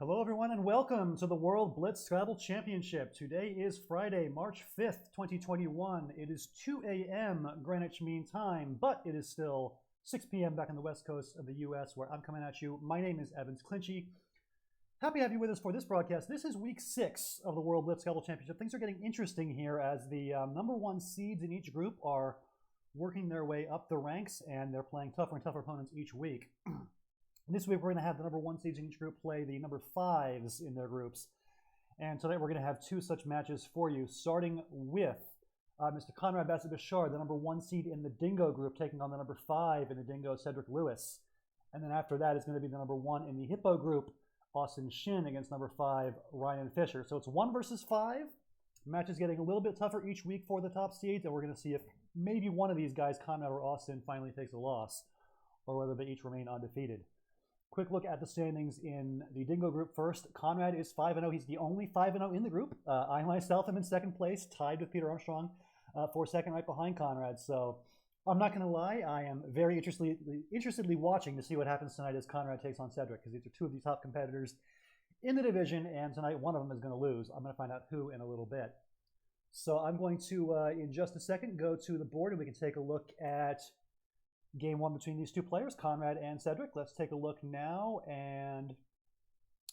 Hello everyone and welcome to the World Blitz Scrabble Championship. Today is Friday, March 5th, 2021. It is 2 a.m. Greenwich Mean Time, but it is still 6 p.m. back on the west coast of the U.S. where I'm coming at you. My name is Evans Clinchy. Happy to have you with us for this broadcast. This is week 6 of the World Blitz Scrabble Championship. Things are getting interesting here as the number 1 seeds in each group are working their way up the ranks and they're playing tougher and tougher opponents each week. This week, we're going to have the number 1 seeds in each group play the number 5s in their groups. And tonight, we're going to have 2 such matches for you, starting with Mr. Conrad Bassett-Bouchard, the number 1 seed in the Dingo group, taking on the number 5 in the Dingo, Cedric Lewis. And then after that, it's going to be the number 1 in the Hippo group, Shin, against number 5, Ryan Fischer. So it's 1 versus 5. Match is getting a little bit tougher each week for the top seeds, and we're going to see if maybe one of these guys, Conrad or Austin, finally takes a loss, or whether they each remain undefeated. Quick look at the standings in the Dingo group first. Conrad is 5-0. He's the only 5-0 in the group. I myself am in second place, tied with Peter Armstrong for second, right behind Conrad. So I'm not going to lie, I am very interestedly watching to see what happens tonight as Conrad takes on Cedric, because these are 2 of the top competitors in the division, and tonight one of them is going to lose. I'm going to find out who in a little bit. So I'm going to, in just a second, go to the board and we can take a look at Game 1 between these 2 players, Conrad and Cedric. Let's take a look now, and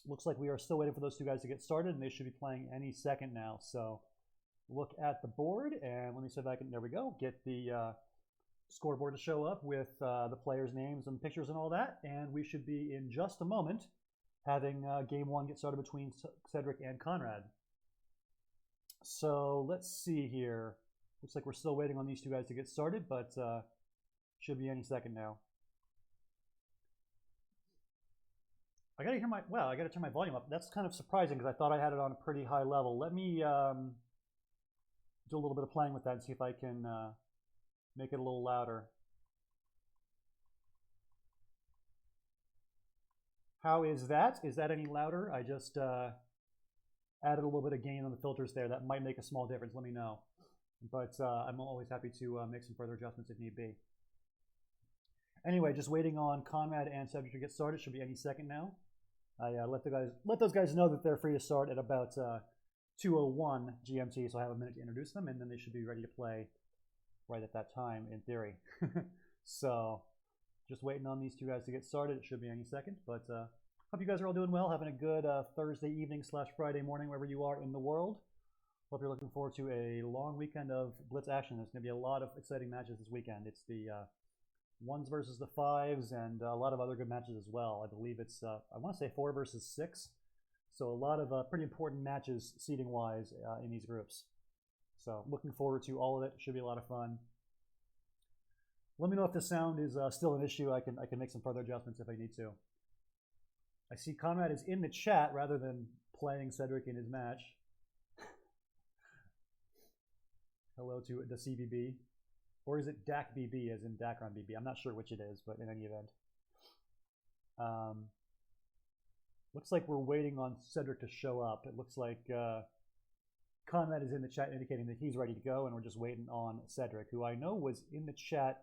looks like we are still waiting for those 2 guys to get started, and they should be playing any second now. So look at the board, and let me see if I can, there we go, get the scoreboard to show up with the players' names and pictures and all that, and we should be in just a moment having Game 1 get started between Cedric and Conrad. So let's see here. Looks like we're still waiting on these 2 guys to get started, but should be any second now. I gotta turn my volume up. That's kind of surprising because I thought I had it on a pretty high level. Let me do a little bit of playing with that and see if I can make it a little louder. How is that? Is that any louder? I just added a little bit of gain on the filters there. That might make a small difference. Let me know. But I'm always happy to make some further adjustments if need be. Anyway, just waiting on Conrad and Cedric to get started. Should be any second now. I let those guys know that they're free to start at about 2:01 GMT, so I have a minute to introduce them, and then they should be ready to play right at that time, in theory. So, just waiting on these 2 guys to get started. It should be any second, but hope you guys are all doing well, having a good Thursday evening / Friday morning, wherever you are in the world. Hope you're looking forward to a long weekend of Blitz action. There's going to be a lot of exciting matches this weekend. It's the 1s versus the 5s, and a lot of other good matches as well. I believe it's, I want to say 4 versus 6. So a lot of pretty important matches seeding-wise in these groups. So looking forward to all of it. Should be a lot of fun. Let me know if the sound is still an issue. I can make some further adjustments if I need to. I see Conrad is in the chat rather than playing Cedric in his match. Hello to the CBB. Or is it DAC BB as in Dacron BB? I'm not sure which it is, but in any event. Looks like we're waiting on Cedric to show up. It looks like Conrad is in the chat indicating that he's ready to go, and we're just waiting on Cedric, who I know was in the chat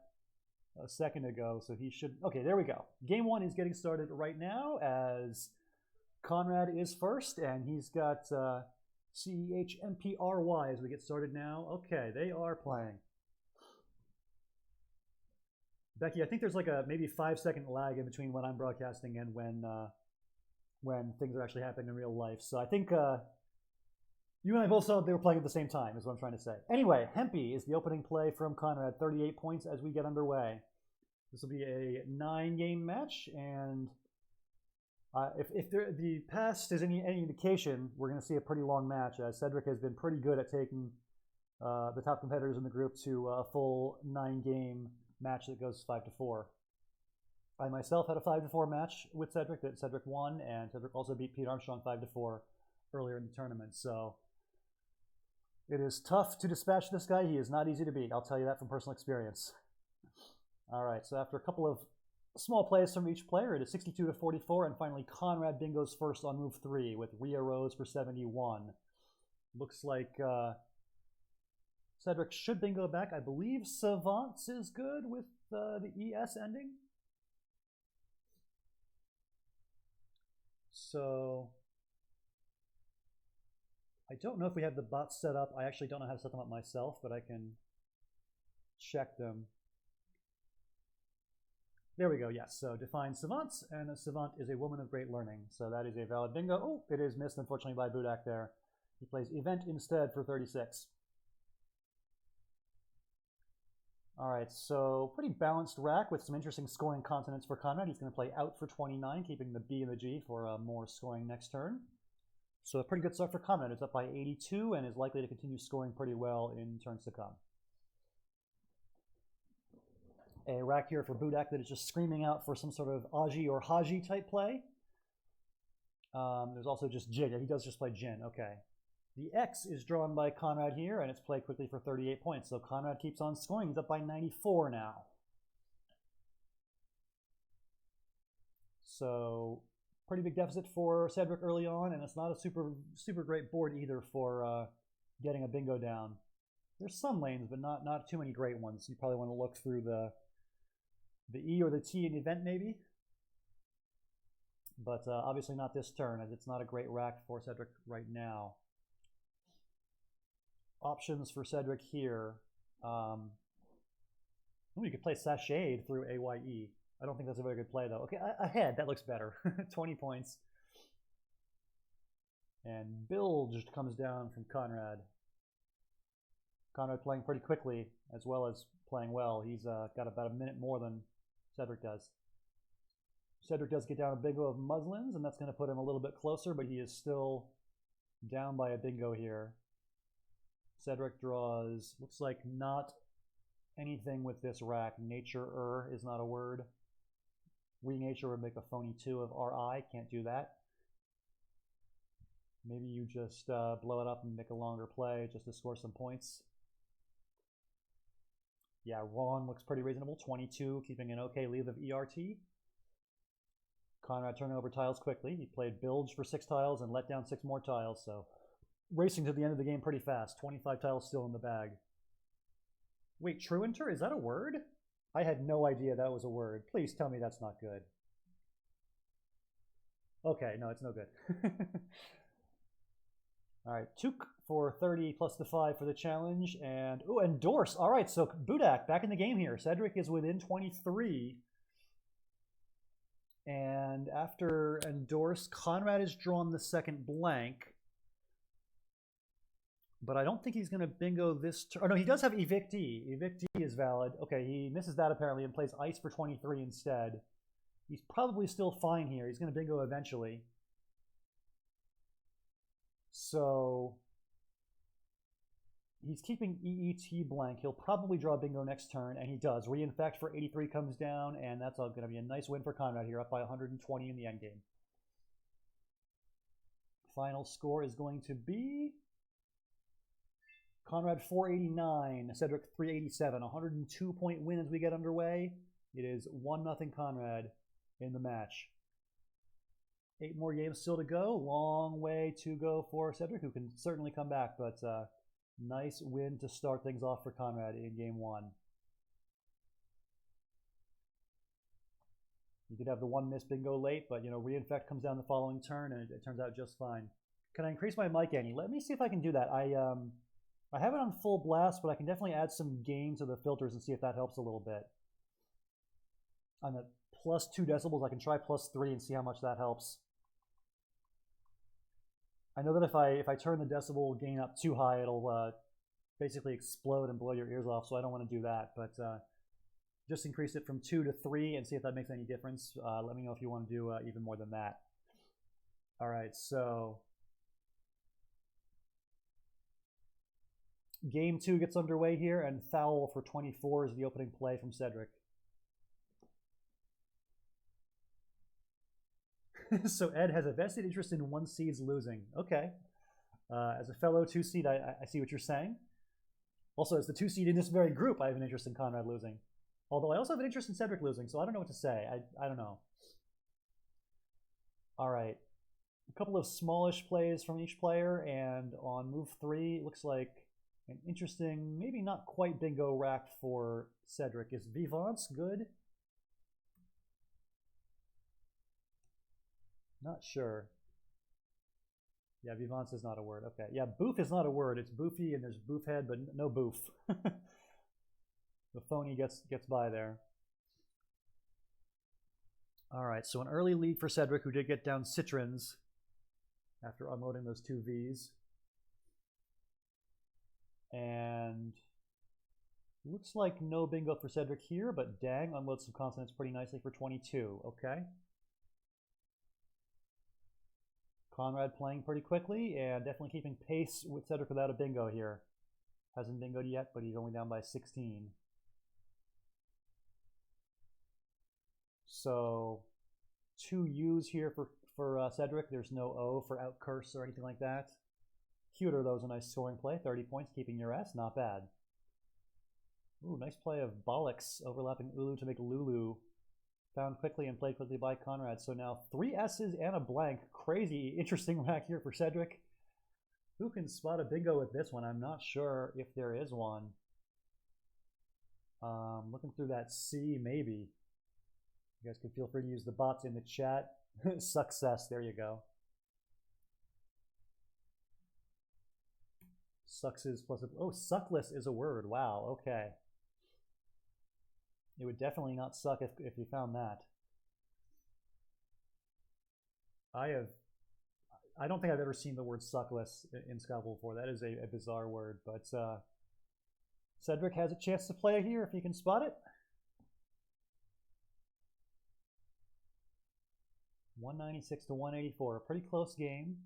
a second ago, so he should... Okay, there we go. Game 1 is getting started right now as Conrad is first, and he's got CEHMPRY as we get started now. Okay, they are playing. Becky, I think there's like a maybe 5-second lag in between when I'm broadcasting and when things are actually happening in real life. So I think you and I both saw they were playing at the same time, is what I'm trying to say. Anyway, Hempy is the opening play from Conrad, 38 points as we get underway. This will be a 9-game match, and if the past is any indication, we're going to see a pretty long match, as Cedric has been pretty good at taking the top competitors in the group to a full 9-game match that goes 5-4. I myself had a 5-4 match with Cedric that Cedric won, and Cedric also beat Pete Armstrong 5-4 earlier in the tournament. So it is tough to dispatch this guy. He is not easy to beat. I'll tell you that from personal experience. All right, so after a couple of small plays from each player, it is 62-44, and finally Conrad bingos first on move 3 with Rhea Rose for 71. Looks like Cedric should bingo back. I believe Savants is good with the ES ending. So I don't know if we have the bots set up. I actually don't know how to set them up myself, but I can check them. There we go, yes. So define savants, and a savant is a woman of great learning. So that is a valid bingo. Oh, it is missed, unfortunately, by Budak there. He plays event instead for 36. All right, so pretty balanced rack with some interesting scoring consonants for Conrad. He's going to play out for 29, keeping the B and the G for more scoring next turn. So a pretty good start for Conrad. It's up by 82 and is likely to continue scoring pretty well in turns to come. A rack here for Budak that is just screaming out for some sort of Aji or Haji type play. There's also just Jig. He does just play Jin. Okay. The X is drawn by Conrad here, and it's played quickly for 38 points. So Conrad keeps on scoring. He's up by 94 now. So pretty big deficit for Cedric early on, and it's not a super great board either for getting a bingo down. There's some lanes, but not too many great ones. You probably want to look through the E or the T in event maybe. But obviously not this turn, as it's not a great rack for Cedric right now. Options for Cedric here. You could play Sashade through AYE. I don't think that's a very good play, though. Okay, ahead, that looks better. 20 points. And Bilged comes down from Conrad. Conrad playing pretty quickly, as well as playing well. He's got about a minute more than Cedric does. Cedric does get down a bingo of muslins, and that's going to put him a little bit closer, but he is still down by a bingo here. Cedric draws, looks like not anything with this rack. Nature is not a word. Renature would make a phony 2 of RI, can't do that. Maybe you just blow it up and make a longer play just to score some points. Yeah, Ron looks pretty reasonable, 22, keeping an okay lead of ERT. Conrad turning over tiles quickly. He played Bilge for 6 tiles and let down 6 more tiles, so racing to the end of the game pretty fast. 25 tiles still in the bag. Wait, truanter? Is that a word? I had no idea that was a word. Please tell me that's not good. Okay, no, it's no good. All right, Took for 30 plus the 5 for the challenge. And, oh, endorse. All right, so Budak back in the game here. Cedric is within 23. And after endorse, Conrad has drawn the second blank. But I don't think he's going to bingo this turn. Oh, no, he does have Evictee. Evictee is valid. Okay, he misses that apparently and plays Ice for 23 instead. He's probably still fine here. He's going to bingo eventually. So he's keeping EET blank. He'll probably draw bingo next turn, and he does. Reinfect for 83 comes down, and that's going to be a nice win for Conrad here, up by 120 in the endgame. Final score is going to be Conrad 489, Cedric 387. 102-point win as we get underway. It is 1-0 Conrad in the match. 8 more games still to go. Long way to go for Cedric, who can certainly come back, but nice win to start things off for Conrad in game 1. You did have the 1 miss bingo late, but reinfect comes down the following turn, and it turns out just fine. Can I increase my mic any? Let me see if I can do that. I have it on full blast, but I can definitely add some gain to the filters and see if that helps a little bit. I'm at plus 2 decibels. I can try plus 3 and see how much that helps. I know that if I turn the decibel gain up too high, it'll basically explode and blow your ears off, so I don't want to do that. But just increase it from 2 to 3 and see if that makes any difference. Let me know if you want to do even more than that. All right, so game 2 gets underway here, and Foul for 24 is the opening play from Cedric. So Ed has a vested interest in 1 seeds losing. Okay. As a fellow 2 seed, I see what you're saying. Also, as the 2 seed in this very group, I have an interest in Conrad losing. Although I also have an interest in Cedric losing, so I don't know what to say. I don't know. All right. A couple of smallish plays from each player, and on move 3, it looks like an interesting, maybe not quite bingo rack for Cedric. Is Vivance good? Not sure. Yeah, vivance is not a word. Okay. Yeah, boof is not a word. It's boofy and there's boof head, but no boof. The phony gets by there. All right, so an early lead for Cedric, who did get down citrons after unloading those two Vs. And looks like no bingo for Cedric here, but dang, unloads some consonants pretty nicely for 22. Okay. Conrad playing pretty quickly and definitely keeping pace with Cedric without a bingo here. Hasn't bingoed yet, but he's only down by 16. So 2 U's here for Cedric. There's no O for out curse or anything like that. Cuter, though, is a nice scoring play. 30 points, keeping your S. Not bad. Ooh, nice play of Bollocks overlapping Ulu to make Lulu. Found quickly and played quickly by Conrad. So now 3 S's and a blank. Crazy, interesting rack here for Cedric. Who can spot a bingo with this one? I'm not sure if there is one. Looking through that C, maybe. You guys can feel free to use the bots in the chat. Success, there you go. Sucks plus a, oh, suckless is a word. Wow, okay. It would definitely not suck if you found that. I don't think I've ever seen the word suckless in Scrabble before. That is a bizarre word, but Cedric has a chance to play here if he can spot it. 196 to 184, a pretty close game.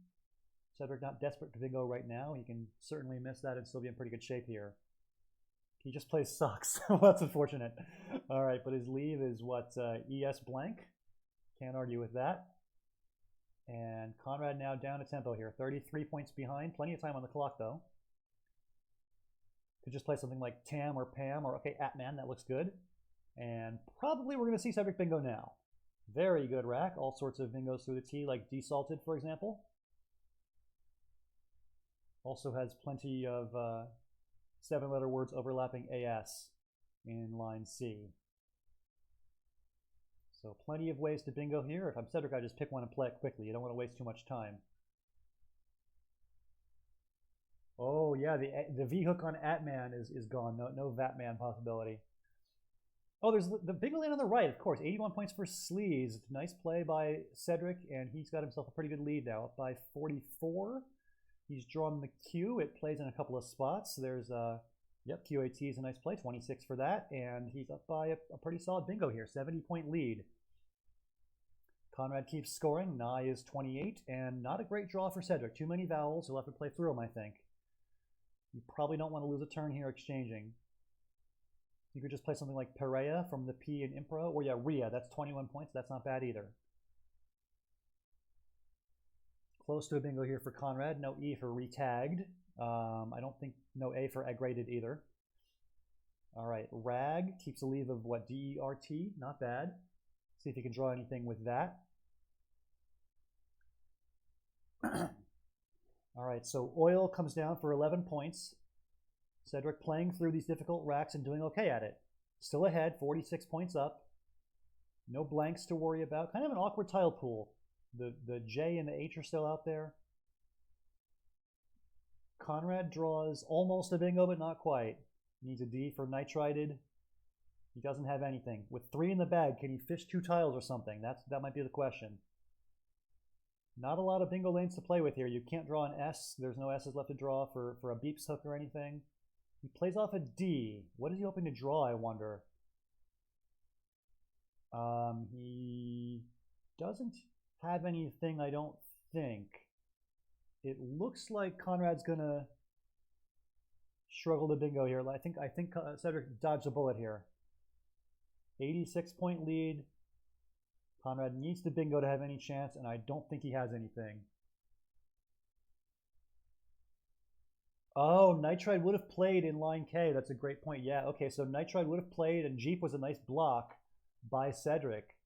Cedric not desperate to bingo right now. He can certainly miss that and still be in pretty good shape here. He just plays sucks. Well, that's unfortunate. All right, but his leave is what, ES blank. Can't argue with that. And Conrad now down a tempo here. 33 points behind. Plenty of time on the clock, though. Could just play something like Tam or Pam or, okay, Atman. That looks good. And probably we're going to see Cedric bingo now. Very good rack. All sorts of bingos through the T, like Desalted, for example. Also has plenty of 7-letter words overlapping AS in line C. So plenty of ways to bingo here. If I'm Cedric, I just pick one and play it quickly. You don't want to waste too much time. Oh yeah, the V hook on Atman is gone. No Vatman possibility. Oh, there's the bingo lane on the right, of course. 81 points for Sleaze. Nice play by Cedric, and he's got himself a pretty good lead now, up by 44. He's drawn the Q. It plays in a couple of spots. There's yep, QAT is a nice play, 26 for that, and he's up by a pretty solid bingo here, 70-point lead. Conrad keeps scoring. Nye is 28, and not a great draw for Cedric. Too many vowels. He'll have to play through them, I think. You probably don't want to lose a turn here exchanging. You could just play something like Perea from the P in Impro, or yeah, Rhea. That's 21 points. That's not bad either. Close to a bingo here for Conrad. No E for retagged. I don't think no A for aggrated either. All right, Rag keeps a leave of what, D-E-R-T? Not bad. See if you can draw anything with that. All right, so Oil comes down for 11 points. Cedric playing through these difficult racks and doing okay at it. Still ahead, 46 points up. No blanks to worry about. Kind of an awkward tile pool. The J and the H are still out there. Conrad draws almost a bingo, but not quite. Needs a D for nitrided. He doesn't have anything. With 3 in the bag, can he fish 2 tiles or something? That might be the question. Not a lot of bingo lanes to play with here. You can't draw an S. There's no S's left to draw for a beeps hook or anything. He plays off a D. What is he hoping to draw, I wonder? He doesn't have anything, I don't think. It looks like Conrad's gonna struggle to bingo here. I think Cedric dodged a bullet here. 86-point lead. Conrad needs to bingo to have any chance, and I don't think he has anything. Oh, Nitride would have played in line K. That's a great point. Yeah, okay, so Nitride would have played, and Jeep was a nice block by Cedric.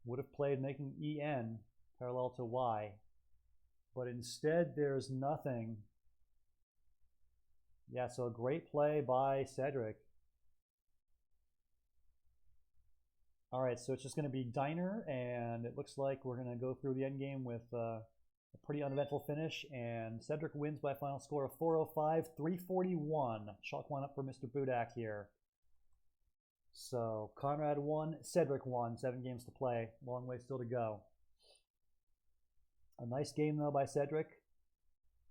Would have played making EN parallel to Y. But instead, there's nothing. Yeah, so a great play by Cedric. All right, so it's just going to be Diner, and it looks like we're going to go through the end game with a pretty uneventful finish, and Cedric wins by a final score of 405-341. Chalk one up for Mr. Budak here. So Conrad won, Cedric won, 7 games to play, long way still to go. A nice game, though, by Cedric,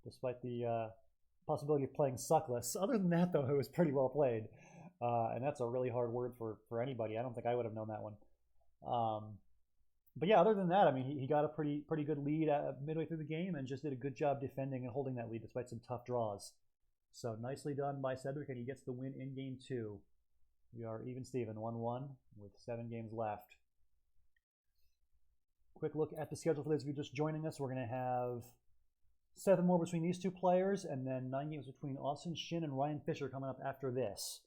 despite the possibility of playing suckless. Other than that, though, it was pretty well played. And that's a really hard word for anybody. I don't think I would have known that one. But yeah, other than that, I mean, he got a pretty good lead midway through the game and just did a good job defending and holding that lead despite some tough draws. So nicely done by Cedric, and he gets the win in game 2. We are even Steven, 1-1 with 7 games left. Quick look at the schedule for those of you just joining us. We're going to have 7 more between these 2 players, and then 9 games between Austin Shin and Ryan Fischer coming up after this.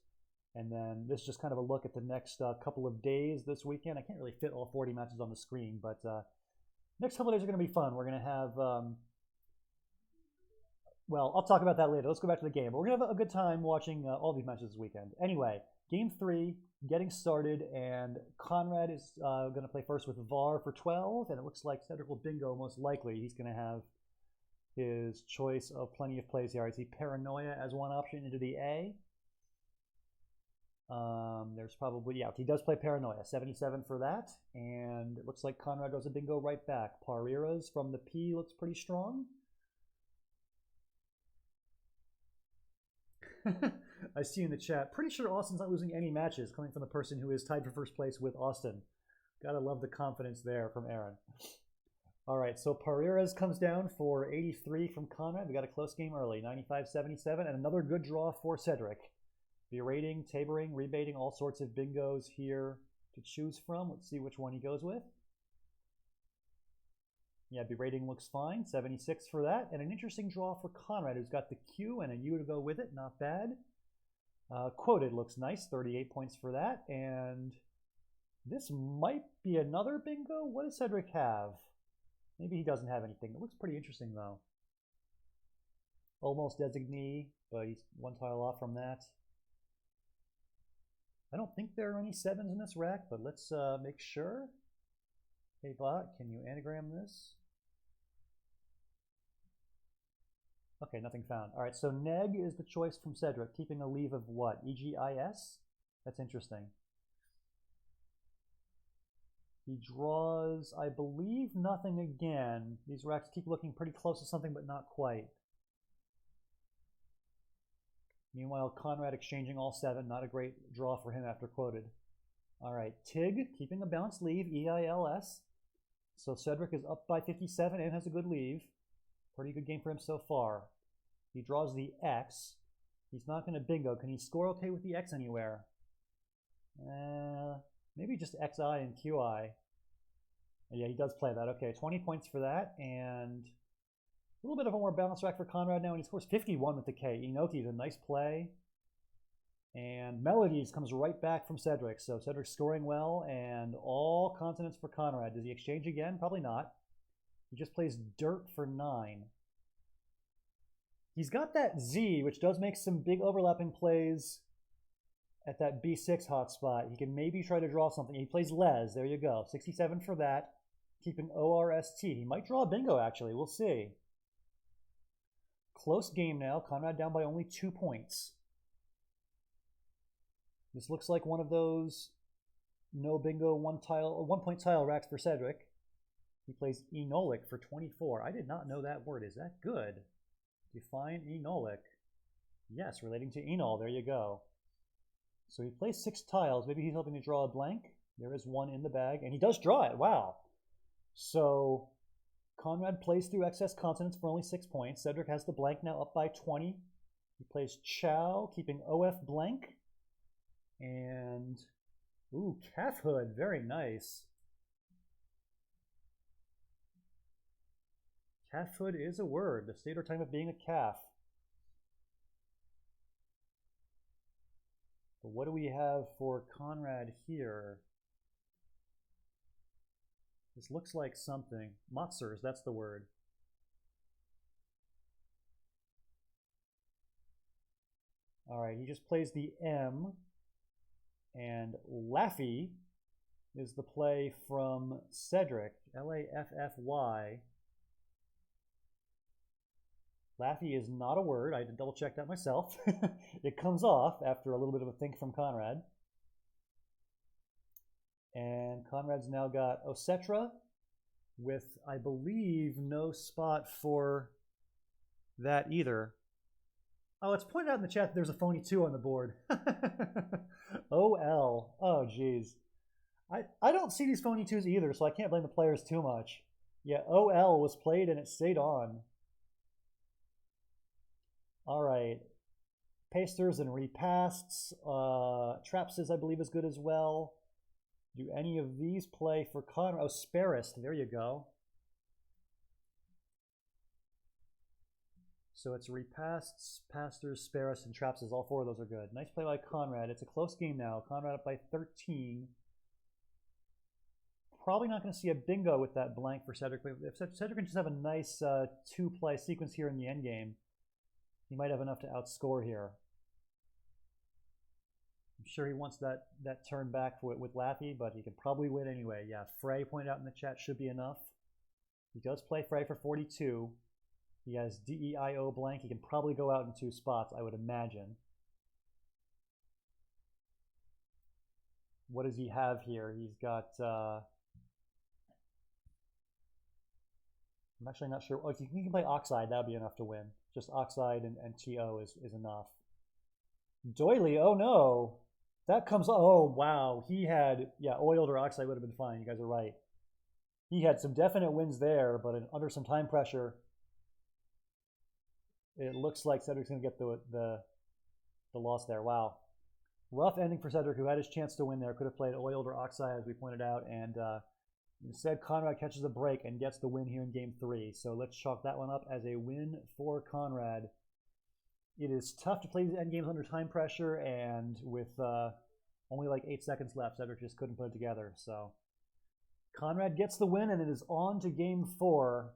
And then this is just kind of a look at the next couple of days this weekend. I can't really fit all 40 matches on the screen, but next couple of days are going to be fun. We're going to have, well, I'll talk about that later. Let's go back to the game. But we're going to have a good time watching all these matches this weekend. Anyway, game 3, getting started, and Conrad is going to play first with VAR for 12, and it looks like Cedric will bingo most likely. He's going to have his choice of plenty of plays here. I see Paranoia as one option into the A. There's probably, yeah, he does play Paranoia, 77 for that, and it looks like Conrad does a bingo right back. Pariras from the P looks pretty strong. I see in the chat, pretty sure Austin's not losing any matches, coming from the person who is tied for first place with Austin. Gotta love the confidence there from Aaron. All right, so Pariras comes down for 83 from Conrad. We got a close game early, 95-77, and another good draw for Cedric. Berating, tabering, rebating, all sorts of bingos here to choose from. Let's see which one he goes with. Yeah, berating looks fine, 76 for that. And an interesting draw for Conrad, who's got the Q and a U to go with it, not bad. Quoted looks nice, 38 points for that. And this might be another bingo. What does Cedric have? Maybe he doesn't have anything. It looks pretty interesting, though. Almost designee, but he's 1 tile off from that. I don't think there are any 7s in this rack, but let's make sure. Hey bot, can you anagram this? Okay, nothing found. All right, so neg is the choice from Cedric, keeping a leave of what? EGIS? That's interesting. He draws, I believe, nothing again. These racks keep looking pretty close to something, but not quite. Meanwhile, Conrad exchanging all 7. Not a great draw for him after quoted. All right, Tig keeping a balanced leave, EILS. So Cedric is up by 57 and has a good leave. Pretty good game for him so far. He draws the X. He's not going to bingo. Can he score okay with the X anywhere? Maybe just XI and QI. Yeah, he does play that. Okay, 20 points for that, and a little bit of a more balanced rack for Conrad now, and he scores 51 with the K. Inoki's a nice play. And Melodies comes right back from Cedric. So Cedric's scoring well, and all consonants for Conrad. Does he exchange again? Probably not. He just plays Dirt for 9. He's got that Z, which does make some big overlapping plays at that B6 hotspot. He can maybe try to draw something. He plays Les. There you go. 67 for that. Keeping ORST. He might draw a bingo, actually. We'll see. Close game now. Conrad down by only 2 points. This looks like one of those no bingo 1 point tile racks for Cedric. He plays Enolic for 24. I did not know that word. Is that good? Define Enolic. Yes, relating to Enol. There you go. So he plays 6 tiles. Maybe he's hoping to draw a blank. There is one in the bag, and he does draw it. Wow. So Conrad plays through excess consonants for only 6 points. Cedric has the blank now up by 20. He plays Chow, keeping OF blank. And, ooh, calf hood. Very nice. Calf hood is a word. The state or time of being a calf. But what do we have for Conrad here? This looks like something. Motzers, that's the word. All right, he just plays the M. And Laffy is the play from Cedric, Laffy. Laffy is not a word. I had to double check that myself. It comes off after a little bit of a think from Conrad. And Conrad's now got Osetra with, I believe, no spot for that either. Oh, it's pointed out in the chat that there's a phony 2 on the board. OL. Oh, geez. I don't see these phony 2s either, so I can't blame the players too much. Yeah, OL was played and it stayed on. All right. Pasters and repasts. Trapses, I believe, is good as well. Do any of these play for Conrad? Oh, Sparist. There you go. So it's repasts, pastors, Sparist, and Trapses. All 4 of those are good. Nice play by Conrad. It's a close game now. Conrad up by 13. Probably not going to see a bingo with that blank for Cedric. If Cedric can just have a nice 2-play sequence here in the end game, he might have enough to outscore here. I'm sure he wants that turn back with Laffy, but he can probably win anyway. Yeah, Frey pointed out in the chat should be enough. He does play Frey for 42. He has DEIO blank. He can probably go out in 2 spots, I would imagine. What does he have here? He's got... I'm actually not sure. Oh, if you can play Oxide, that would be enough to win. Just Oxide and TO is enough. Doily, oh no. That comes, oh wow. He had, yeah, Oiled or Oxide would have been fine. You guys are right. He had some definite wins there, but under some time pressure, it looks like Cedric's going to get the loss there. Wow. Rough ending for Cedric, who had his chance to win there. Could have played Oiled or Oxide, as we pointed out, and instead Conrad catches a break and gets the win here in game 3. So let's chalk that one up as a win for Conrad. It is tough to play these end games under time pressure, and with only like 8 seconds left, Cedric just couldn't put it together. So Conrad gets the win, and it is on to game 4.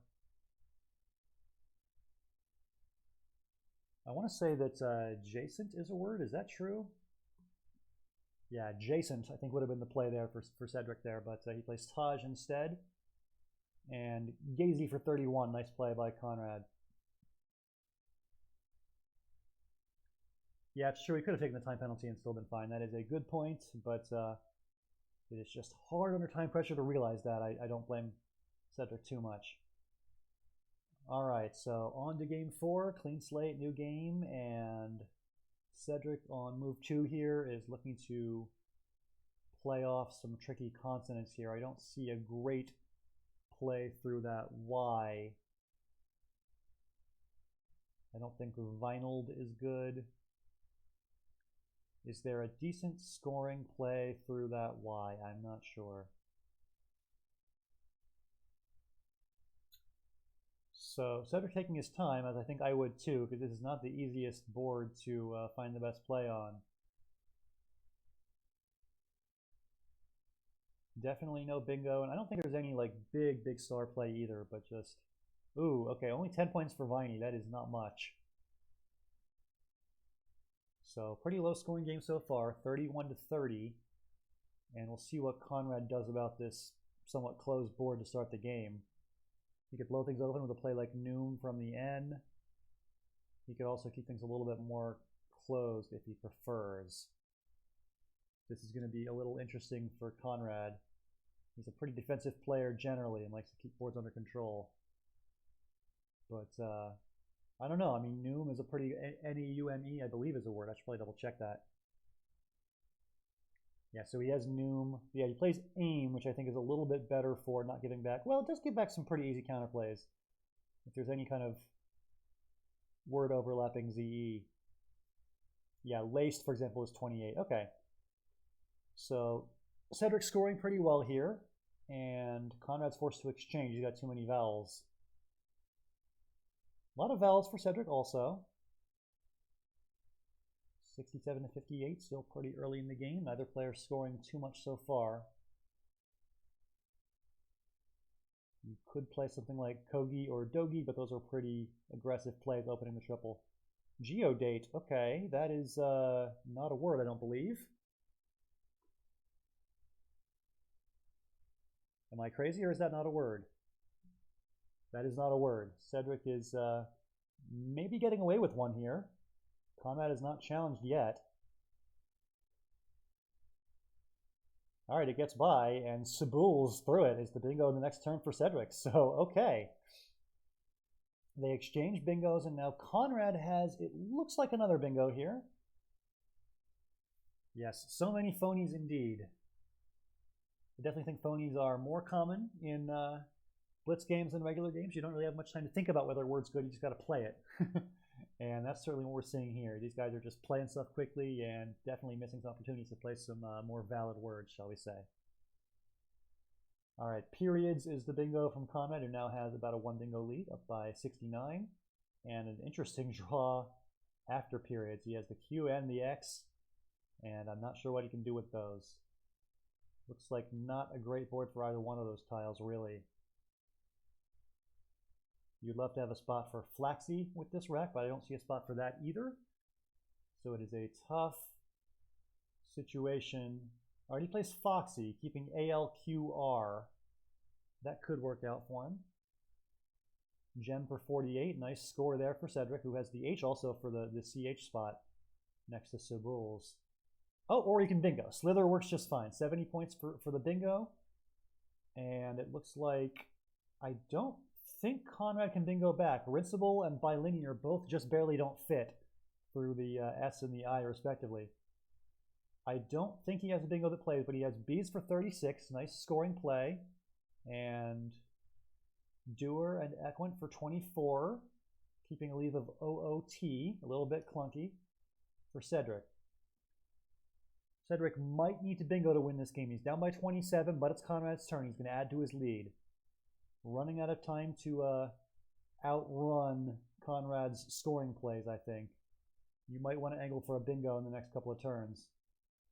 I want to say that adjacent is a word. Is that true? Yeah, adjacent, I think, would have been the play there for Cedric there, but he plays Taj instead. And Gazy for 31. Nice play by Conrad. Yeah, it's true. He could have taken the time penalty and still been fine. That is a good point, but it is just hard under time pressure to realize that. I don't blame Cedric too much. All right, so on to game 4. Clean slate, new game, and Cedric on move 2 here is looking to play off some tricky consonants here. I don't see a great play through that Y. I don't think Vinyled is good. Is there a decent scoring play through that Y? I'm not sure. So Cedric taking his time, as I think I would too, because this is not the easiest board to find the best play on. Definitely no bingo, and I don't think there's any like big star play either, but just, ooh, okay, only 10 points for Viney. That is not much. So pretty low scoring game so far, 31-30, and we'll see what Conrad does about this somewhat closed board to start the game. He could blow things open with a play like Noom from the N. He could also keep things a little bit more closed if he prefers. This is going to be a little interesting for Conrad. He's a pretty defensive player generally and likes to keep boards under control. But I don't know. I mean, Noom is a pretty, N-E-U-M-E, I believe is a word. I should probably double check that. Yeah, so he has Noom. Yeah, he plays Aim, which I think is a little bit better for not giving back. Well, it does give back some pretty easy counterplays. If there's any kind of word overlapping ZE. Yeah, Laced, for example, is 28. Okay. So Cedric's scoring pretty well here, and Conrad's forced to exchange. He's got too many vowels. A lot of vowels for Cedric also. 67-58, still pretty early in the game. Neither player scoring too much so far. You could play something like Kogi or Dogi, but those are pretty aggressive plays opening the triple. Geodate, okay, that is not a word, I don't believe. Am I crazy, or is that not a word? That is not a word. Cedric is maybe getting away with one here. Conrad is not challenged yet. All right, it gets by, and Sabul's through it. Is the bingo in the next turn for Cedric. So, okay. They exchange bingos, and now Conrad has, it looks like another bingo here. Yes, so many phonies indeed. I definitely think phonies are more common in Blitz games than regular games. You don't really have much time to think about whether a word's good, you just got to play it. And that's certainly what we're seeing here. These guys are just playing stuff quickly and definitely missing some opportunities to play some more valid words, shall we say. All right, periods is the bingo from Conrad, who now has about a 1 bingo lead, up by 69. And an interesting draw after periods. He has the Q and the X, and I'm not sure what he can do with those. Looks like not a great board for either one of those tiles, really. You'd love to have a spot for Flaxy with this rack, but I don't see a spot for that either. So it is a tough situation. All right, he plays Foxy, keeping ALQR. That could work out for him. Gem for 48. Nice score there for Cedric, who has the H also for the CH spot next to Sabul's. Oh, or he can bingo. Slither works just fine. 70 points for the bingo. And it looks like I don't think Conrad can bingo back. Rinsable and bilinear both just barely don't fit through the S and the I respectively. I don't think he has a bingo that plays, but he has B's for 36. Nice scoring play. And Doer and Equint for 24. Keeping a lead of OOT. A little bit clunky for Cedric. Cedric might need to bingo to win this game. He's down by 27, but it's Conrad's turn. He's going to add to his lead. Running out of time to outrun Conrad's scoring plays, I think. You might want to angle for a bingo in the next couple of turns.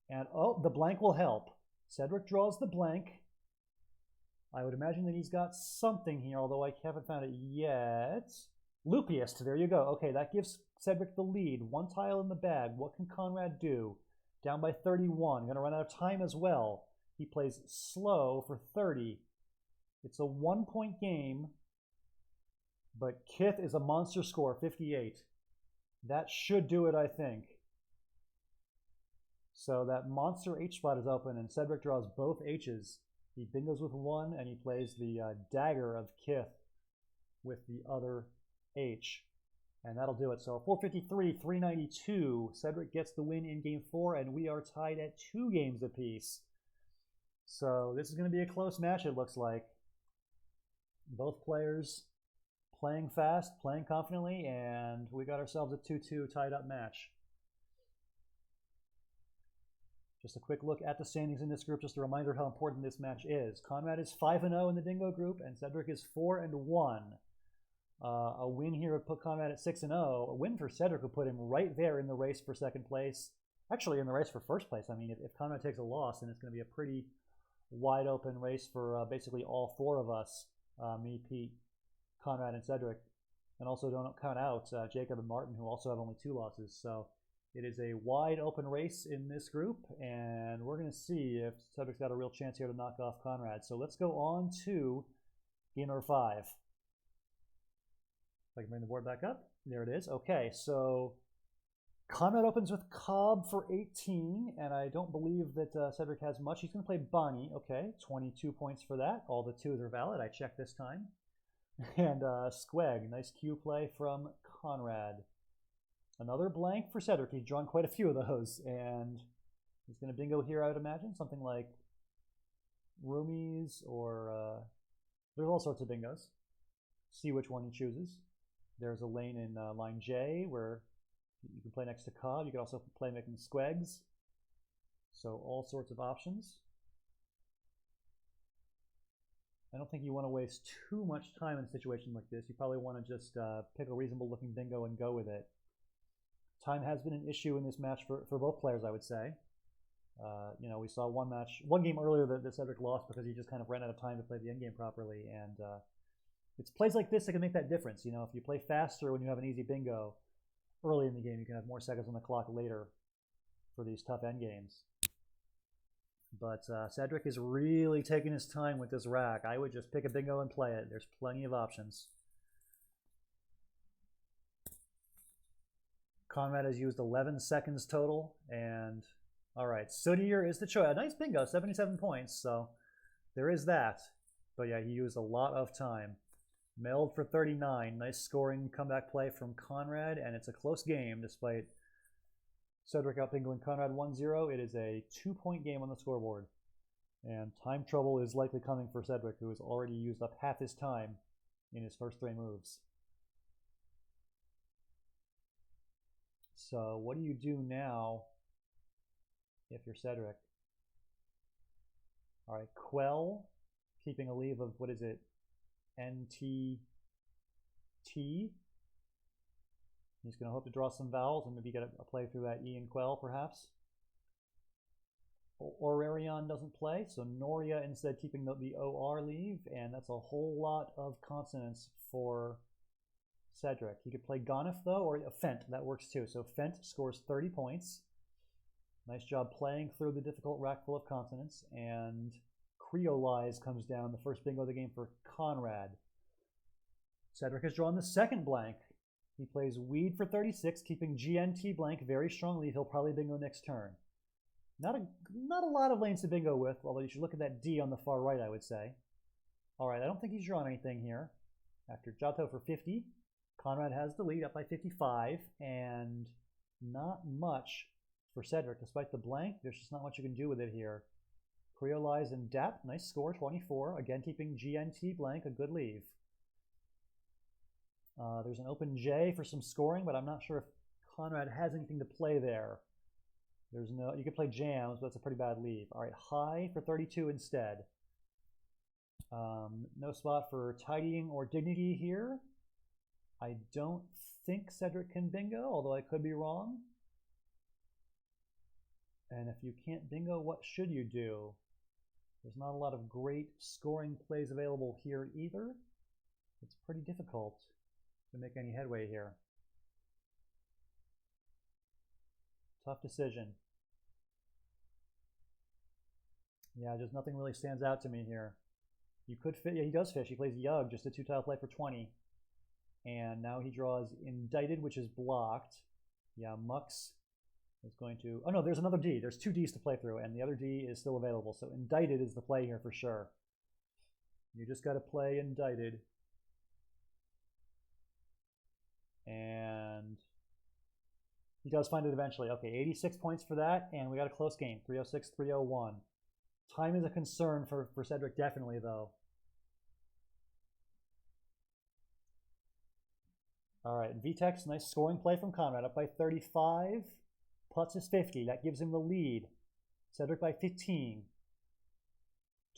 And, oh, the blank will help. Cedric draws the blank. I would imagine that he's got something here, although I haven't found it yet. Loopiest, there you go. Okay, that gives Cedric the lead. One tile in the bag. What can Conrad do? Down by 31. Going to run out of time as well. He plays slow for 30. It's a 1-point game, but Kith is a monster score, 58. That should do it, I think. So that monster H spot is open, and Cedric draws both H's. He bingos with one, and he plays the dagger of Kith with the other H. And that'll do it. So 453, 392. Cedric gets the win in game 4, and we are tied at 2 games apiece. So this is going to be a close match, it looks like. Both players playing fast, playing confidently, and we got ourselves a 2-2 tied up match. Just a quick look at the standings in this group, just a reminder how important this match is. Conrad is 5-0 in the Dingo group, and Cedric is 4-1. A win here would put Conrad at 6-0. A win for Cedric would put him right there in the race for second place. Actually, in the race for first place. I mean, if Conrad takes a loss, then it's going to be a pretty wide open race for basically all 4 of us. Me, Pete, Conrad, and Cedric. And also don't count out Jacob and Martin, who also have only 2 losses. So it is a wide open race in this group, and we're going to see if Cedric's got a real chance here to knock off Conrad. So let's go on to game number 5. If I can bring the board back up. There it is. Okay, so Conrad opens with Cobb for 18, and I don't believe that Cedric has much. He's going to play Bonnie. Okay, 22 points for that. All the 2s are valid. I checked this time. And Squeg, nice Q play from Conrad. Another blank for Cedric. He's drawn quite a few of those, and he's going to bingo here, I would imagine. Something like Roomies, or there's all sorts of bingos. See which one he chooses. There's a lane in line J where you can play next to Cobb. You can also play making Squegs. So all sorts of options. I don't think you want to waste too much time in a situation like this. You probably want to just pick a reasonable looking bingo and go with it. Time has been an issue in this match for both players, I would say. You know, we saw one game earlier that Cedric lost because he just kind of ran out of time to play the endgame properly, and it's plays like this that can make that difference. You know, if you play faster when you have an easy bingo early in the game, you can have more seconds on the clock later for these tough endgames. But Cedric is really taking his time with this rack. I would just pick a bingo and play it. There's plenty of options. Conrad has used 11 seconds total, and all right, Sootier is the choice. A nice bingo, 77 points, so there is that. But yeah, he used a lot of time. Meld for 39. Nice scoring comeback play from Conrad, and it's a close game despite Cedric out bingoing Conrad 1-0. It is a 2-point game on the scoreboard. And time trouble is likely coming for Cedric, who has already used up half his time in his first 3 moves. So what do you do now if you're Cedric? All right, Quell, keeping a leave of, what is it, NTT. He's going to hope to draw some vowels and maybe get a play through that E in Quell, perhaps. Aurelion doesn't play, so Noria instead keeping the OR leave, and that's a whole lot of consonants for Cedric. He could play Gonif, though, or Fent. That works, too. So Fent scores 30 points. Nice job playing through the difficult rack full of consonants, and Creolize comes down, the first bingo of the game for Conrad. Cedric has drawn the second blank. He plays Weed for 36, keeping GNT blank very strongly. He'll probably bingo next turn. Not a lot of lanes to bingo with, although you should look at that D on the far right, I would say. All right, I don't think he's drawn anything here. After Giotto for 50, Conrad has the lead up by 55, and not much for Cedric. Despite the blank, there's just not much you can do with it here. Creolize and Dap, nice score, 24. Again, keeping GNT blank, a good leave. There's an open J for some scoring, but I'm not sure if Conrad has anything to play there. There's no, you could play jams, but that's a pretty bad leave. All right, high for 32 instead. No spot for tidying or dignity here. I don't think Cedric can bingo, although I could be wrong. And if you can't bingo, what should you do? There's not a lot of great scoring plays available here either. It's pretty difficult to make any headway here. Tough decision. Yeah, just nothing really stands out to me here. You could fit, yeah, he does fish. He plays Yug, just a 2-tile play for 20. And now he draws Indicted, which is blocked. Yeah, Mux is going to, oh no, there's another D. There's 2 Ds to play through, and the other D is still available. So Indicted is the play here for sure. You just got to play Indicted. And he does find it eventually. Okay, 86 points for that, and we got a close game, 306, 301. Time is a concern for Cedric, definitely, though. All right, Vtex, nice scoring play from Conrad, up by 35. Putz is 50, that gives him the lead. Cedric by 15.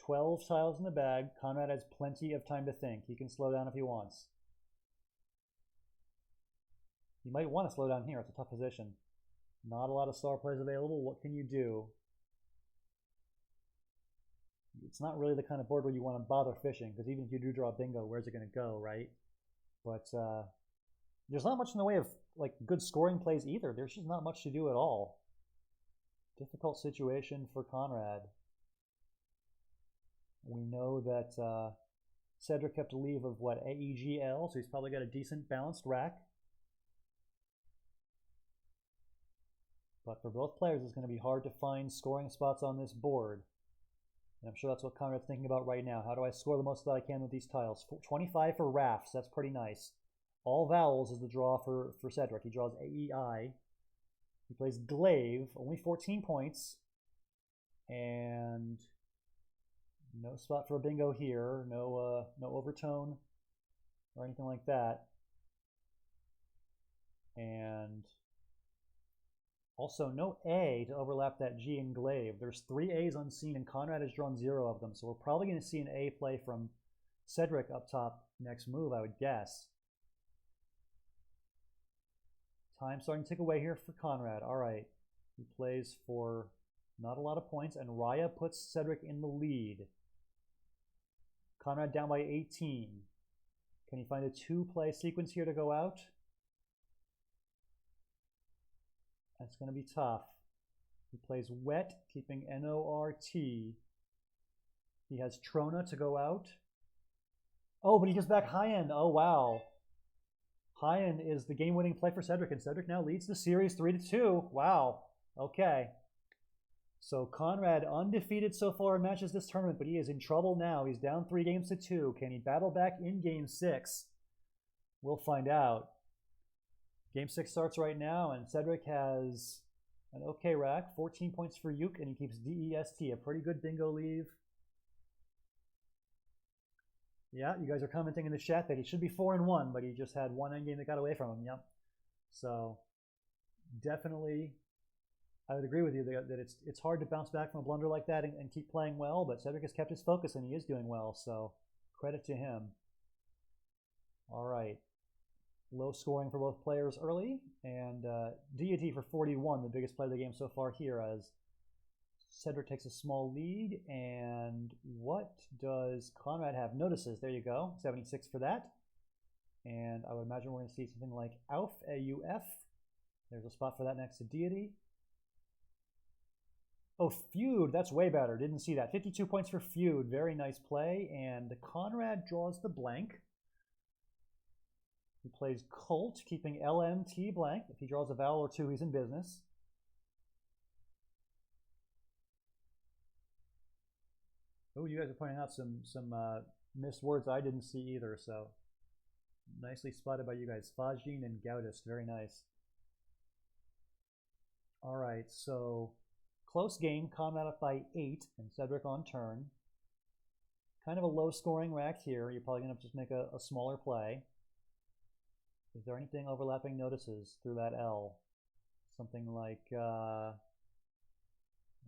12 tiles in the bag. Conrad has plenty of time to think. He can slow down if he wants. You might want to slow down here. It's a tough position. Not a lot of star plays available. What can you do? It's not really the kind of board where you want to bother fishing, because even if you do draw a bingo, where's it going to go, right? But there's not much in the way of like good scoring plays either. There's just not much to do at all. Difficult situation for Conrad. We know that Cedric kept a leave of what, AEGL, so he's probably got a decent balanced rack. But for both players, it's going to be hard to find scoring spots on this board. And I'm sure that's what Conrad's thinking about right now. How do I score the most that I can with these tiles? 25 for Rafts, that's pretty nice. All vowels is the draw for Cedric. He draws AEI. He plays Glaive, only 14 points. And no spot for a bingo here. No overtone or anything like that. And also no A to overlap that G in Glaive. There's 3 A's unseen, and Conrad has drawn 0 of them. So we're probably going to see an A play from Cedric up top next move, I would guess. Time starting to tick away here for Conrad. All right. He plays for not a lot of points, and Raya puts Cedric in the lead. Conrad down by 18. Can he find a 2-play sequence here to go out? That's going to be tough. He plays Wet, keeping N-O-R-T. He has Trona to go out. Oh, but he gives back high end. Oh, wow. High end is the game-winning play for Cedric, and Cedric now leads the series 3-2. Wow. Okay. So Conrad undefeated so far in matches this tournament, but he is in trouble now. He's down 3 games to 2. Can he battle back in Game 6? We'll find out. Game 6 starts right now, and Cedric has an okay rack. 14 points for Uke, and he keeps DEST. A pretty good bingo leave. Yeah, you guys are commenting in the chat that he should be 4-1, but he just had one endgame that got away from him. Yep. So definitely, I would agree with you that it's hard to bounce back from a blunder like that and keep playing well, but Cedric has kept his focus and he is doing well, so credit to him. All right. Low scoring for both players early, and Deity for 41, the biggest play of the game so far here, as Cedric takes a small lead. And what does Conrad have? Notices. There you go. 76 for that. And I would imagine we're going to see something like AUF, A-U-F. There's a spot for that next to Deity. Oh, Feud. That's way better. Didn't see that. 52 points for Feud. Very nice play. And Conrad draws the blank. He plays Colt, keeping LMT blank. If he draws a vowel or two, he's in business. Oh, you guys are pointing out some missed words I didn't see either, so nicely spotted by you guys. Fajin and Gaudist, very nice. All right, so close game. Conrad up by 8 and Cedric on turn. Kind of a low scoring rack here. You're probably going to just make a smaller play. Is there anything overlapping notices through that L? Something like, I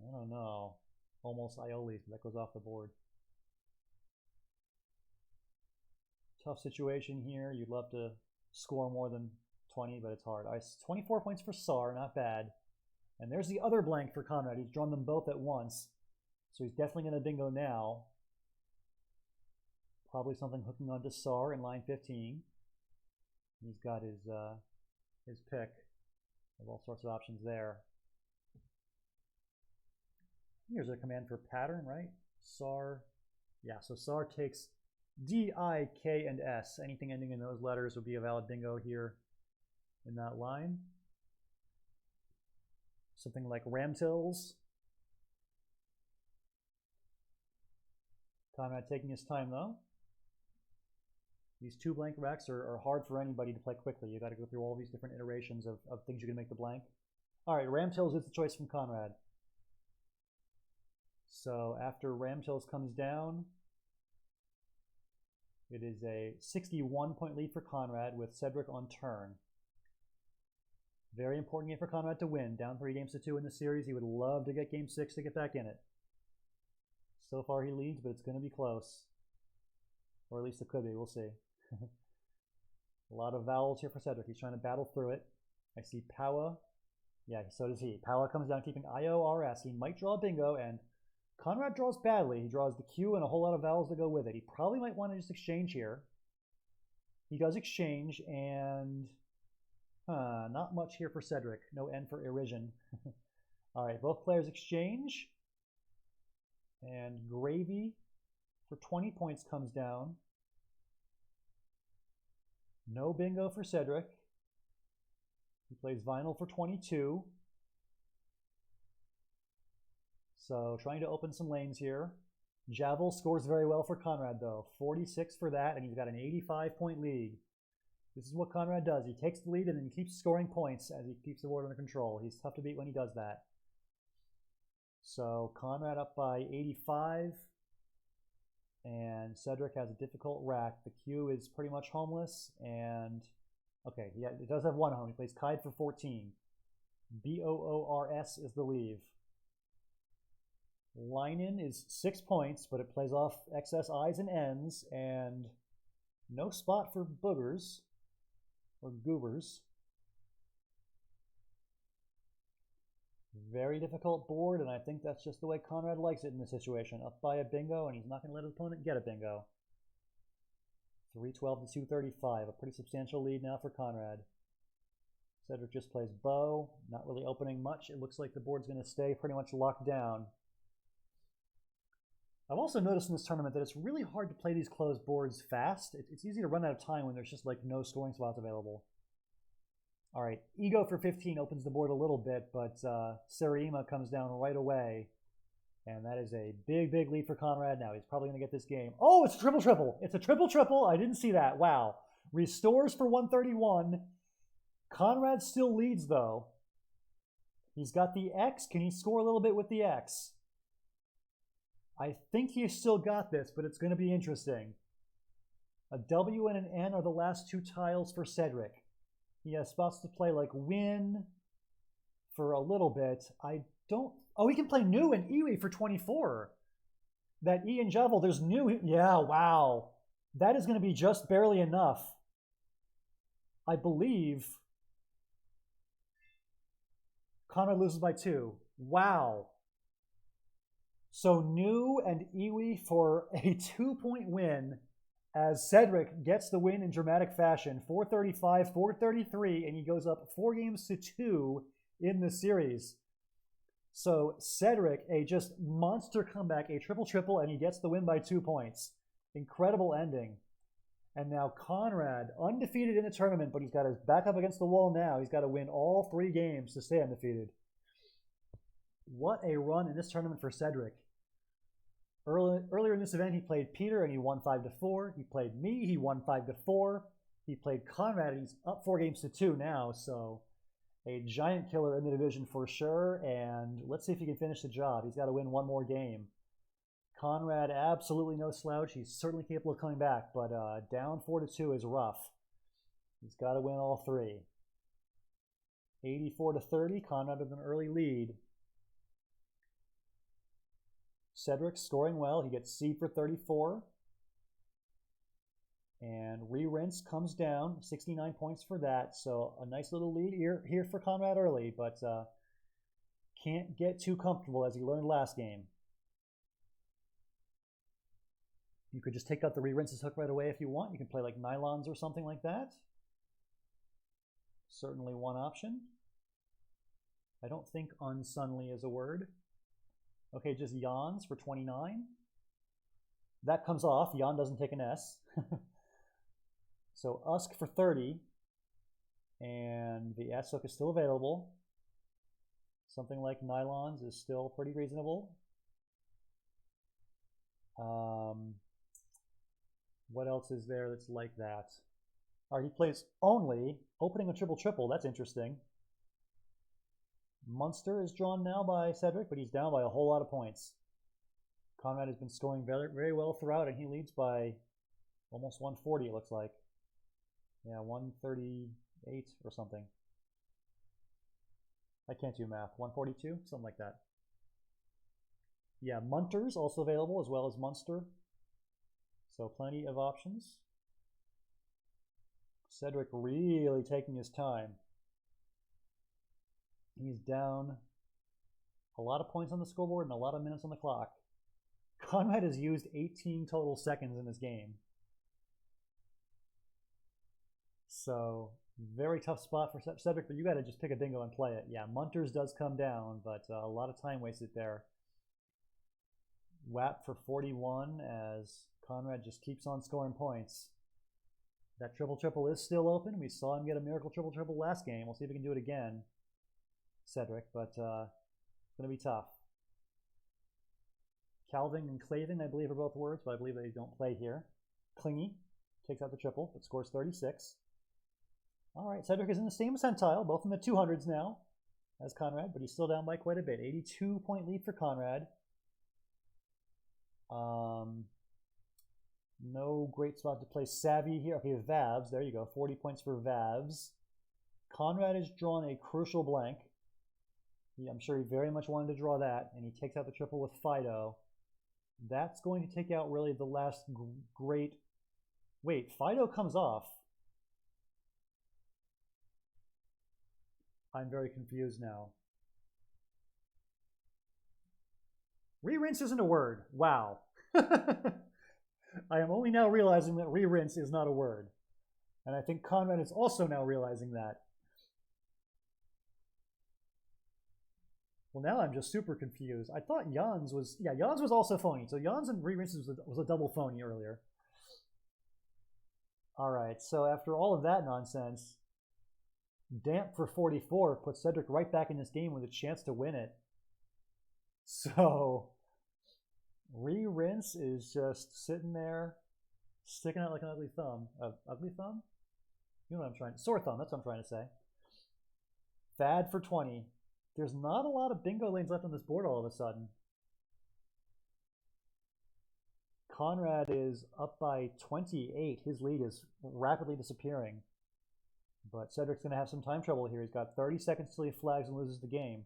don't know, almost Aiolis, but that goes off the board. Tough situation here. You'd love to score more than 20, but it's hard. 24 points for Sar, not bad. And there's the other blank for Conrad. He's drawn them both at once. So he's definitely going to bingo now. Probably something hooking onto Sar in line 15. He's got his pick of all sorts of options there. Here's a command for pattern, right? Sar, yeah, so Sar takes D, I, K, and S. Anything ending in those letters would be a valid bingo here in that line. Something like Ramtils. Conrad taking his time though. These 2 blank racks are hard for anybody to play quickly. You got to go through all these different iterations of things you can make the blank. All right, Ramtils is the choice from Conrad. So after Ramtils comes down, it is a 61-point lead for Conrad with Cedric on turn. Very important game for Conrad to win. Down 3 games to 2 in the series. He would love to get game 6 to get back in it. So far he leads, but it's going to be close. Or at least it could be. We'll see. A lot of vowels here for Cedric. He's trying to battle through it. I see Powa. Yeah, so does he. Powa comes down keeping IORS. He might draw bingo, and Conrad draws badly. He draws the Q and a whole lot of vowels to go with it. He probably might want to just exchange here. He does exchange, and not much here for Cedric. No N for Erision. All right, both players exchange. And Gravy for 20 points comes down. No bingo for Cedric. He plays Vinyl for 22. So trying to open some lanes here. Javel scores very well for Conrad though. 46 for that, and he's got an 85-point lead. This is what Conrad does. He takes the lead and then keeps scoring points as he keeps the board under control. He's tough to beat when he does that. So Conrad up by 85. And Cedric has a difficult rack. The Q is pretty much homeless. And, okay, yeah, it does have one home. He plays Kide for 14. BOORS is the leave. Line-in is 6 points, but it plays off excess I's and N's. And no spot for boogers or goobers. Very difficult board, and I think that's just the way Conrad likes it in this situation. Up by a bingo, and he's not going to let his opponent get a bingo. 312 to 235, a pretty substantial lead now for Conrad. Cedric just plays bow, not really opening much. It looks like the board's going to stay pretty much locked down. I've also noticed in this tournament that it's really hard to play these closed boards fast. It's easy to run out of time when there's just like no scoring spots available. All right, Ego for 15 opens the board a little bit, but Sarima comes down right away. And that is a big, big lead for Conrad now. He's probably going to get this game. Oh, it's a triple-triple. It's a triple-triple. I didn't see that. Wow. Restores for 131. Conrad still leads, though. He's got the X. Can he score a little bit with the X? I think he's still got this, but it's going to be interesting. A W and an N are the last two tiles for Cedric. He has spots to play like win for a little bit. I don't... Oh, he can play new and Iwi for 24. That E and Javel, there's new... Yeah, wow. That is going to be just barely enough. I believe... Conrad loses by 2. Wow. So new and Iwi for a 2-point win as Cedric gets the win in dramatic fashion. 435, 433, and he goes up 4 games to 2 in the series. So Cedric, a just monster comeback, a triple-triple, and he gets the win by 2 points. Incredible ending. And now Conrad, undefeated in the tournament, but he's got his back up against the wall now. He's got to win all 3 games to stay undefeated. What a run in this tournament for Cedric. Earlier in this event, he played Peter, and he won 5-4. He played me, he won 5-4. He played Conrad, and he's up 4 games to 2 now, so a giant killer in the division for sure, and let's see if he can finish the job. He's got to win 1 more game. Conrad, absolutely no slouch. He's certainly capable of coming back, but down 4-2 is rough. He's got to win all 3. 84-30, Conrad with an early lead. Cedric scoring well. He gets C for 34. And re-rinse comes down, 69 points for that. So a nice little lead here for Conrad early, but can't get too comfortable as he learned last game. You could just take out the re-rinses hook right away if you want. You can play like nylons or something like that. Certainly one option. I don't think unsunly is a word. Okay, just yawns for 29. That comes off. Yawn doesn't take an S. So Usk for 30. And the S hook is still available. Something like nylons is still pretty reasonable. What else is there that's like that? All right, he plays only, opening a triple-triple. That's interesting. Munster is drawn now by Cedric, but he's down by a whole lot of points. Conrad has been scoring very, very well throughout, and he leads by almost 140, it looks like. Yeah, 138 or something. I can't do math. 142? Something like that. Yeah, Munter's also available as well as Munster. So plenty of options. Cedric really taking his time. He's down a lot of points on the scoreboard and a lot of minutes on the clock. Conrad has used 18 total seconds in this game. So very tough spot for Cedric, but you got to just pick a bingo and play it. Yeah, Munter's does come down, but a lot of time wasted there. WAP for 41 as Conrad just keeps on scoring points. That triple-triple is still open. We saw him get a miracle triple-triple last game. We'll see if he can do it again, Cedric, but it's going to be tough. Calving and claving, I believe, are both words, but I believe they don't play here. Clingy takes out the triple, but scores 36. All right, Cedric is in the same percentile, both in the 200s now as Conrad, but he's still down by quite a bit. 82-point lead for Conrad. No great spot to play Savvy here. Okay, Vavs, there you go. 40 points for Vavs. Conrad has drawn a crucial blank. I'm sure he very much wanted to draw that, and he takes out the triple with Fido. That's going to take out really the last great... Wait, Fido comes off. I'm very confused now. Re-rinse isn't a word. Wow. I am only now realizing that re-rinse is not a word. And I think Conrad is also now realizing that. Well, now I'm just super confused. I thought Jans was... Yeah, Jans was also phony. So Jans and re-rinses was a double phony earlier. All right, so after all of that nonsense, Damp for 44 puts Cedric right back in this game with a chance to win it. So re-rinse is just sitting there, sticking out like an ugly thumb. Ugly thumb? You know what I'm trying to... Sore thumb, that's what I'm trying to say. Fad for 20. There's not a lot of bingo lanes left on this board all of a sudden. Conrad is up by 28. His lead is rapidly disappearing. But Cedric's going to have some time trouble here. He's got 30 seconds till he flags and loses the game.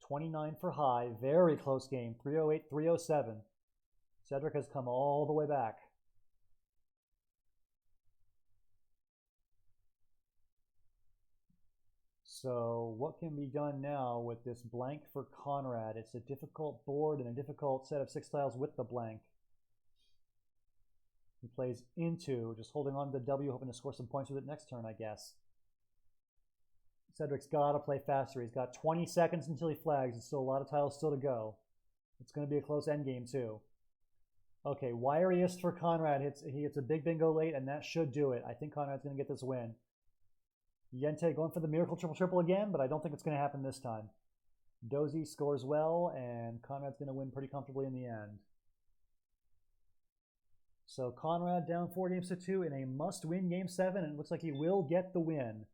29 for high. Very close game. 308, 307. Cedric has come all the way back. So what can be done now with this blank for Conrad? It's a difficult board and a difficult set of 6 tiles with the blank. He plays into, just holding on to the W, hoping to score some points with it next turn, I guess. Cedric's got to play faster. He's got 20 seconds until he flags. There's still a lot of tiles still to go. It's going to be a close endgame, too. Okay, Wiryest for Conrad. He hits a big bingo late, and that should do it. I think Conrad's going to get this win. Yente going for the miracle triple again, but I don't think it's going to happen this time. Dozy scores well, and Conrad's going to win pretty comfortably in the end. So Conrad down 4-2 in a must-win Game 7, and it looks like he will get the win.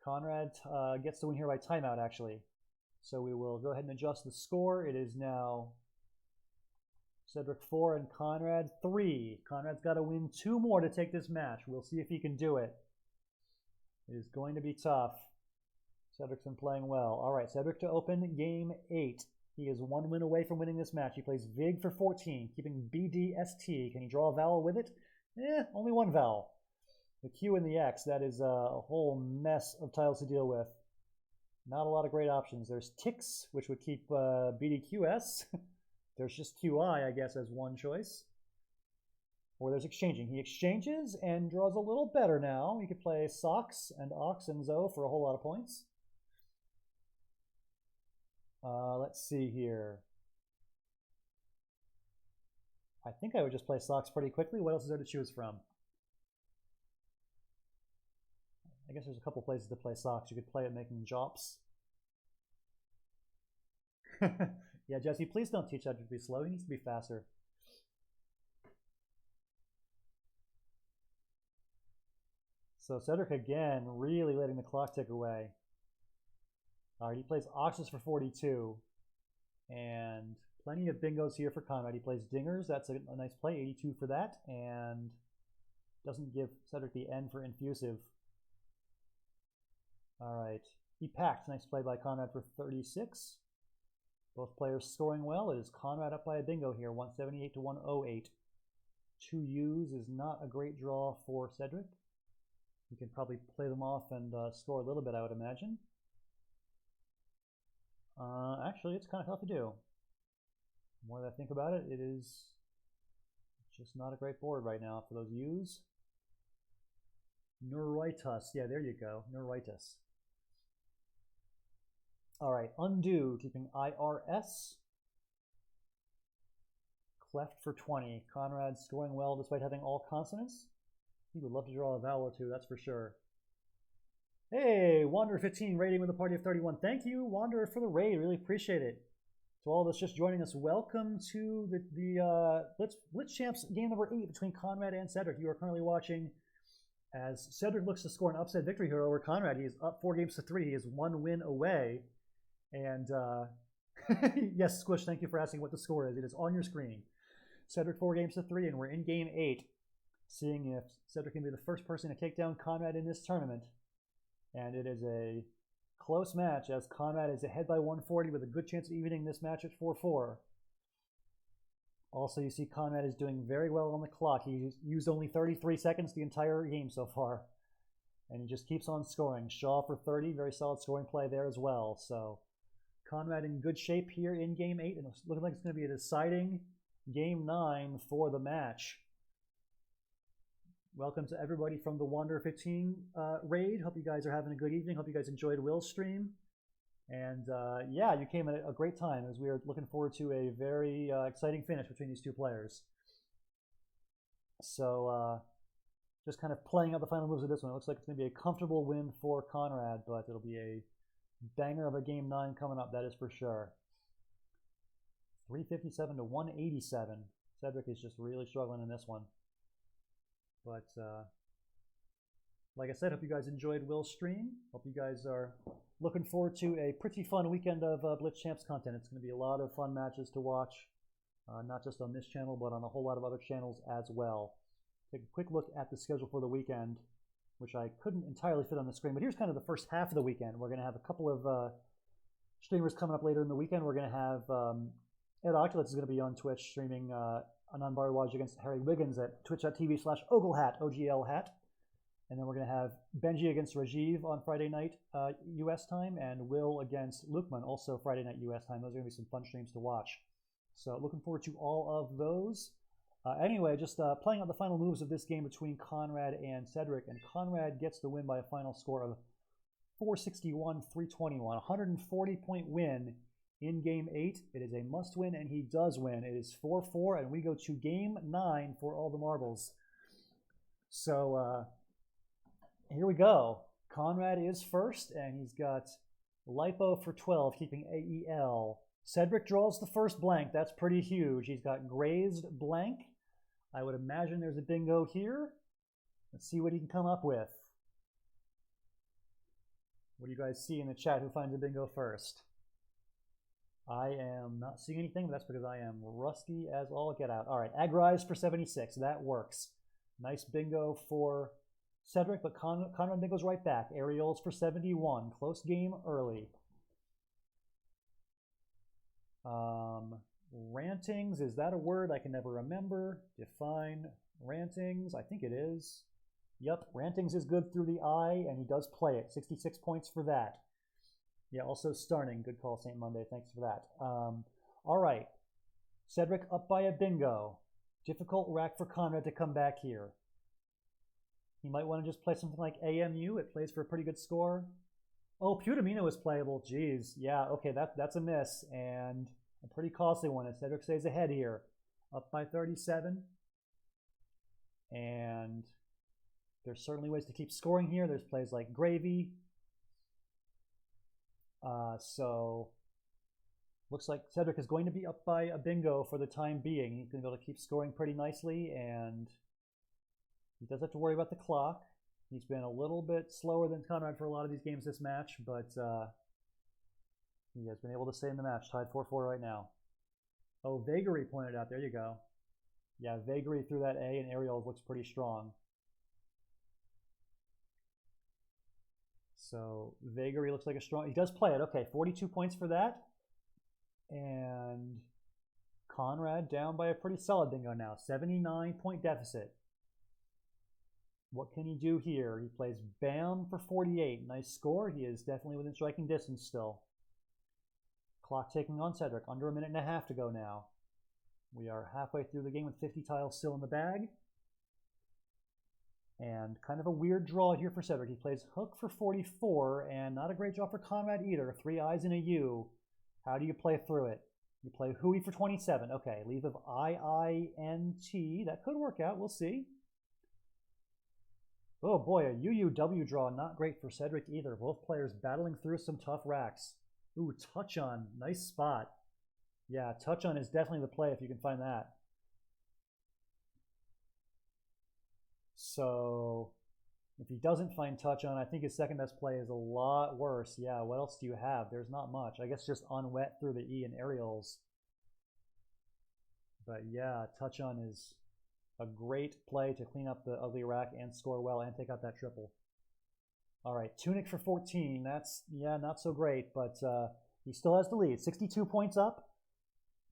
Conrad gets the win here by timeout, actually. So we will go ahead and adjust the score. It is now Cedric 4 and Conrad 3. Conrad's got to win 2 more to take this match. We'll see if he can do it. It is going to be tough. Cedric's been playing well. All right, Cedric to open Game 8. He is 1 win away from winning this match. He plays Vig for 14, keeping BDST. Can he draw a vowel with it? Only 1 vowel. The Q and the X, that is a whole mess of tiles to deal with. Not a lot of great options. There's Tix, which would keep BDQS. There's just QI, I guess, as one choice. Or there's exchanging. He exchanges and draws a little better now. He could play Socks and Ox and Zo for a whole lot of points. Let's see here. I think I would just play Socks pretty quickly. What else is there to choose from? I guess there's a couple places to play Socks. You could play it making Jops. Yeah, Jesse, please don't teach Cedric to be slow. He needs to be faster. So Cedric again, really letting the clock tick away. All right, he plays Oxes for 42. And plenty of bingos here for Conrad. He plays Dingers. That's a nice play, 82 for that. And doesn't give Cedric the N for Infusive. All right, he packed. Nice play by Conrad for 36. Both players scoring well. It is Conrad up by a bingo here, 178 to 108. 2 U's is not a great draw for Cedric. He can probably play them off and score a little bit, I would imagine. Actually, it's kind of tough to do. The more that I think about it, it is just not a great board right now for those U's. Neuritis. Yeah, there you go. Neuritis. All right, Undo, keeping IRS. Cleft for 20. Conrad scoring well despite having all consonants. He would love to draw a vowel or two, that's for sure. Hey, Wanderer 15 raiding with a party of 31. Thank you, Wanderer, for the raid. Really appreciate it. To all of us just joining us, welcome to the BlitzChamps game number 8 between Conrad and Cedric. You are currently watching as Cedric looks to score an upset victory here over Conrad. He is up 4-3. He is 1 win away. And yes, Squish, thank you for asking what the score is. It is on your screen. Cedric 4-3, and we're in game 8. Seeing if Cedric can be the first person to take down Conrad in this tournament. And it is a close match as Conrad is ahead by 140 with a good chance of evening this match at 4-4. Also, you see Conrad is doing very well on the clock. He used only 33 seconds the entire game so far. And he just keeps on scoring. Shaw for 30, very solid scoring play there as well. So Conrad in good shape here in game 8. And it's looking like it's going to be a deciding game 9 for the match. Welcome to everybody from the Wanderer 15 raid. Hope you guys are having a good evening. Hope you guys enjoyed Will's stream. And yeah, you came at a great time as we are looking forward to a very exciting finish between these two players. So just kind of playing out the final moves of this one. It looks like it's going to be a comfortable win for Conrad, but it'll be a banger of a game 9 coming up, that is for sure. 357 to 187. Cedric is just really struggling in this one. But like I said, hope you guys enjoyed Will's stream. Hope you guys are looking forward to a pretty fun weekend of BlitzChamps content. It's going to be a lot of fun matches to watch, not just on this channel, but on a whole lot of other channels as well. Take a quick look at the schedule for the weekend, which I couldn't entirely fit on the screen. But here's kind of the first half of the weekend. We're going to have a couple of streamers coming up later in the weekend. We're going to have Ed Oculus is going to be on Twitch streaming an unbarred against Harry Wiggins at twitch.tv/oglehat, OGL-hat. And then we're going to have Benji against Rajiv on Friday night US time, and Will against Lukman also Friday night US time. Those are going to be some fun streams to watch. So looking forward to all of those. Anyway, just playing out the final moves of this game between Conrad and Cedric, and Conrad gets the win by a final score of 461-321, 140-point win in Game 8. It is a must-win, and he does win. It is 4-4, and we go to Game 9 for all the marbles. So here we go. Conrad is first, and he's got Lipo for 12, keeping AEL. Cedric draws the first blank. That's pretty huge. He's got grazed blank. I would imagine there's a bingo here. Let's see what he can come up with. What do you guys see in the chat? Who finds a bingo first? I am not seeing anything, but that's because I am rusty as all get out. All right, Agrise for 76. That works. Nice bingo for Cedric, but Conrad bingo's right back. Aerials for 71. Close game early. Rantings, is that a word? I can never remember. Define rantings. I think it is. Yep, rantings is good through the eye, and he does play it. 66 points for that. Yeah, also starting. Good call, St. Monday. Thanks for that. All right. Cedric up by a bingo. Difficult rack for Conrad to come back here. He might want to just play something like AMU. It plays for a pretty good score. Oh, Putamino is playable. Jeez. Yeah, okay, that's a miss. And a pretty costly one. And Cedric stays ahead here. Up by 37. And there's certainly ways to keep scoring here. There's plays like Gravy. So looks like Cedric is going to be up by a bingo for the time being. He's going to be able to keep scoring pretty nicely, and he does have to worry about the clock. He's been a little bit slower than Conrad for a lot of these games this match, but he has been able to stay in the match. Tied 4-4 right now. Oh, Vagary pointed out. There you go. Yeah, Vagary through that A, and Aerial looks pretty strong. So Vagary looks like a strong, he does play it. Okay, 42 points for that. And Conrad down by a pretty solid bingo now. 79-point deficit. What can he do here? He plays Bam for 48. Nice score. He is definitely within striking distance still. Clock ticking on Cedric. Under a minute and a half to go now. We are halfway through the game with 50 tiles still in the bag. And kind of a weird draw here for Cedric. He plays Hook for 44, and not a great draw for Conrad either. 3 I's and a U. How do you play through it? You play Hui for 27. Okay, leave of IINT. That could work out. We'll see. Oh boy, a UUW draw. Not great for Cedric either. Both players battling through some tough racks. Ooh, Touch On. Nice spot. Yeah, Touch On is definitely the play if you can find that. So if he doesn't find Touch On, I think his second best play is a lot worse. Yeah, what else do you have? There's not much. I guess just Unwet through the E and Aerials. But yeah, Touch On is a great play to clean up the ugly rack and score well and take out that triple. All right, Tunic for 14. That's, yeah, not so great, but he still has the lead. 62 points up.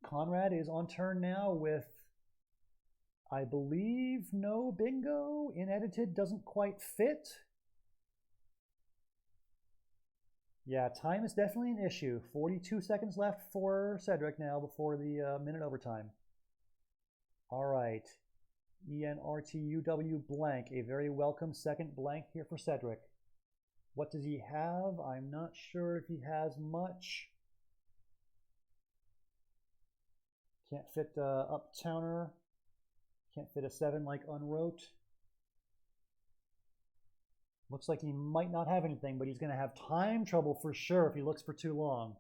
Conrad is on turn now with, I believe, no bingo. Inedited doesn't quite fit. Yeah, time is definitely an issue. 42 seconds left for Cedric now before the minute overtime. All right. ENRTUW blank. A very welcome second blank here for Cedric. What does he have? I'm not sure if he has much. Can't fit Uptowner. Can't fit a 7 like Unwrote. Looks like he might not have anything, but he's going to have time trouble for sure if he looks for too long.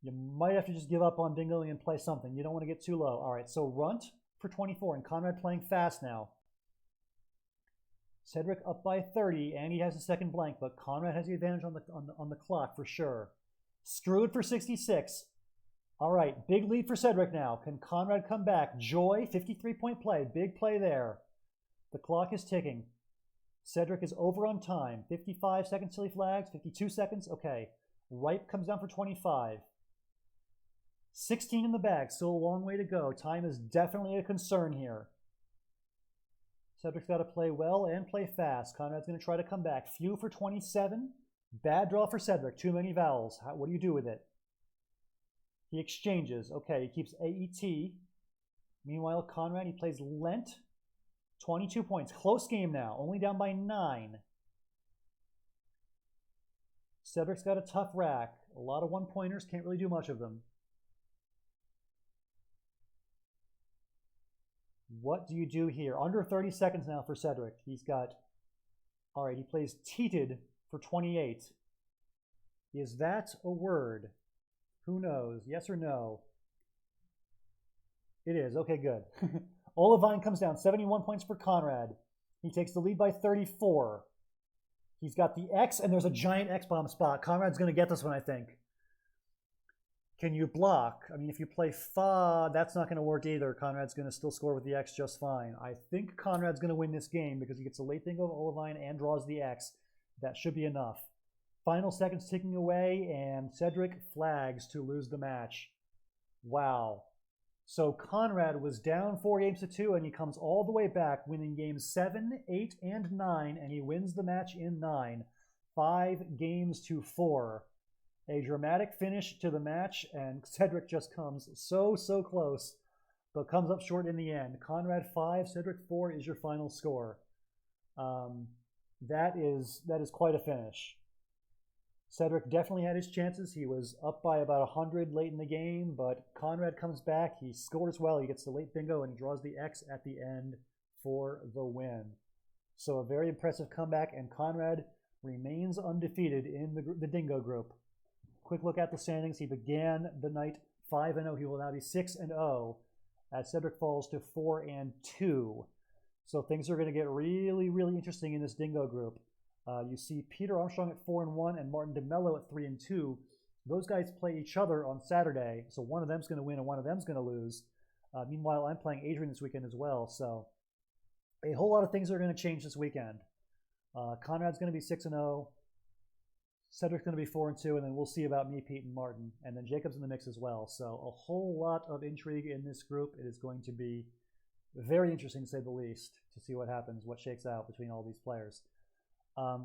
You might have to just give up on Dingoing and play something. You don't want to get too low. All right, so Runt for 24, and Conrad playing fast now. Cedric up by 30, and he has a second blank, but Conrad has the advantage on the clock for sure. Screwed for 66. All right, big lead for Cedric now. Can Conrad come back? Joy, 53-point play. Big play there. The clock is ticking. Cedric is over on time. 55 seconds till he flags. 52 seconds. Okay. Ripe comes down for 25. 16 in the bag. Still a long way to go. Time is definitely a concern here. Cedric's got to play well and play fast. Conrad's going to try to come back. Few for 27. Bad draw for Cedric. Too many vowels. What do you do with it? He exchanges. Okay, he keeps AET. Meanwhile, Conrad, he plays Lent. 22 points. Close game now. Only down by 9. Cedric's got a tough rack. A lot of one-pointers. Can't really do much of them. What do you do here? Under 30 seconds now for Cedric. He's got... All right, he plays Teated for 28. Is that a word? Who knows? Yes or no? It is. Okay, good. Olivine comes down. 71 points for Conrad. He takes the lead by 34. He's got the X, and there's a giant X-bomb spot. Conrad's going to get this one, I think. Can you block? I mean, if you play Fa, that's not going to work either. Conrad's going to still score with the X just fine. I think Conrad's going to win this game because he gets a late bingo of Olivine and draws the X. That should be enough. Final seconds ticking away, and Cedric flags to lose the match. Wow. So Conrad was down 4 games to 2, and he comes all the way back, winning games 7, 8, and 9, and he wins the match in 9. 5 games to 4. A dramatic finish to the match, and Cedric just comes so close, but comes up short in the end. Conrad 5, Cedric 4 is your final score. That is quite a finish. Cedric definitely had his chances. He was up by about 100 late in the game, but Conrad comes back. He scores well. He gets the late bingo, and he draws the X at the end for the win. So a very impressive comeback, and Conrad remains undefeated in the Dingo group. Quick look at the standings. He began the night 5-0. He will now be 6-0 as Cedric falls to 4-2. So things are going to get really interesting in this Dingo group. You see Peter Armstrong at 4-1 and Martin DeMello at 3-2. Those guys play each other on Saturday, so one of them's going to win and one of them's going to lose. Meanwhile, I'm playing Adrian this weekend as well, so a whole lot of things are going to change this weekend. Conrad's going to be 6-0. Cedric's going to be 4-2, and then we'll see about me, Pete, and Martin. And then Jacob's in the mix as well. So a whole lot of intrigue in this group. It is going to be very interesting, to say the least, to see what happens, what shakes out between all these players.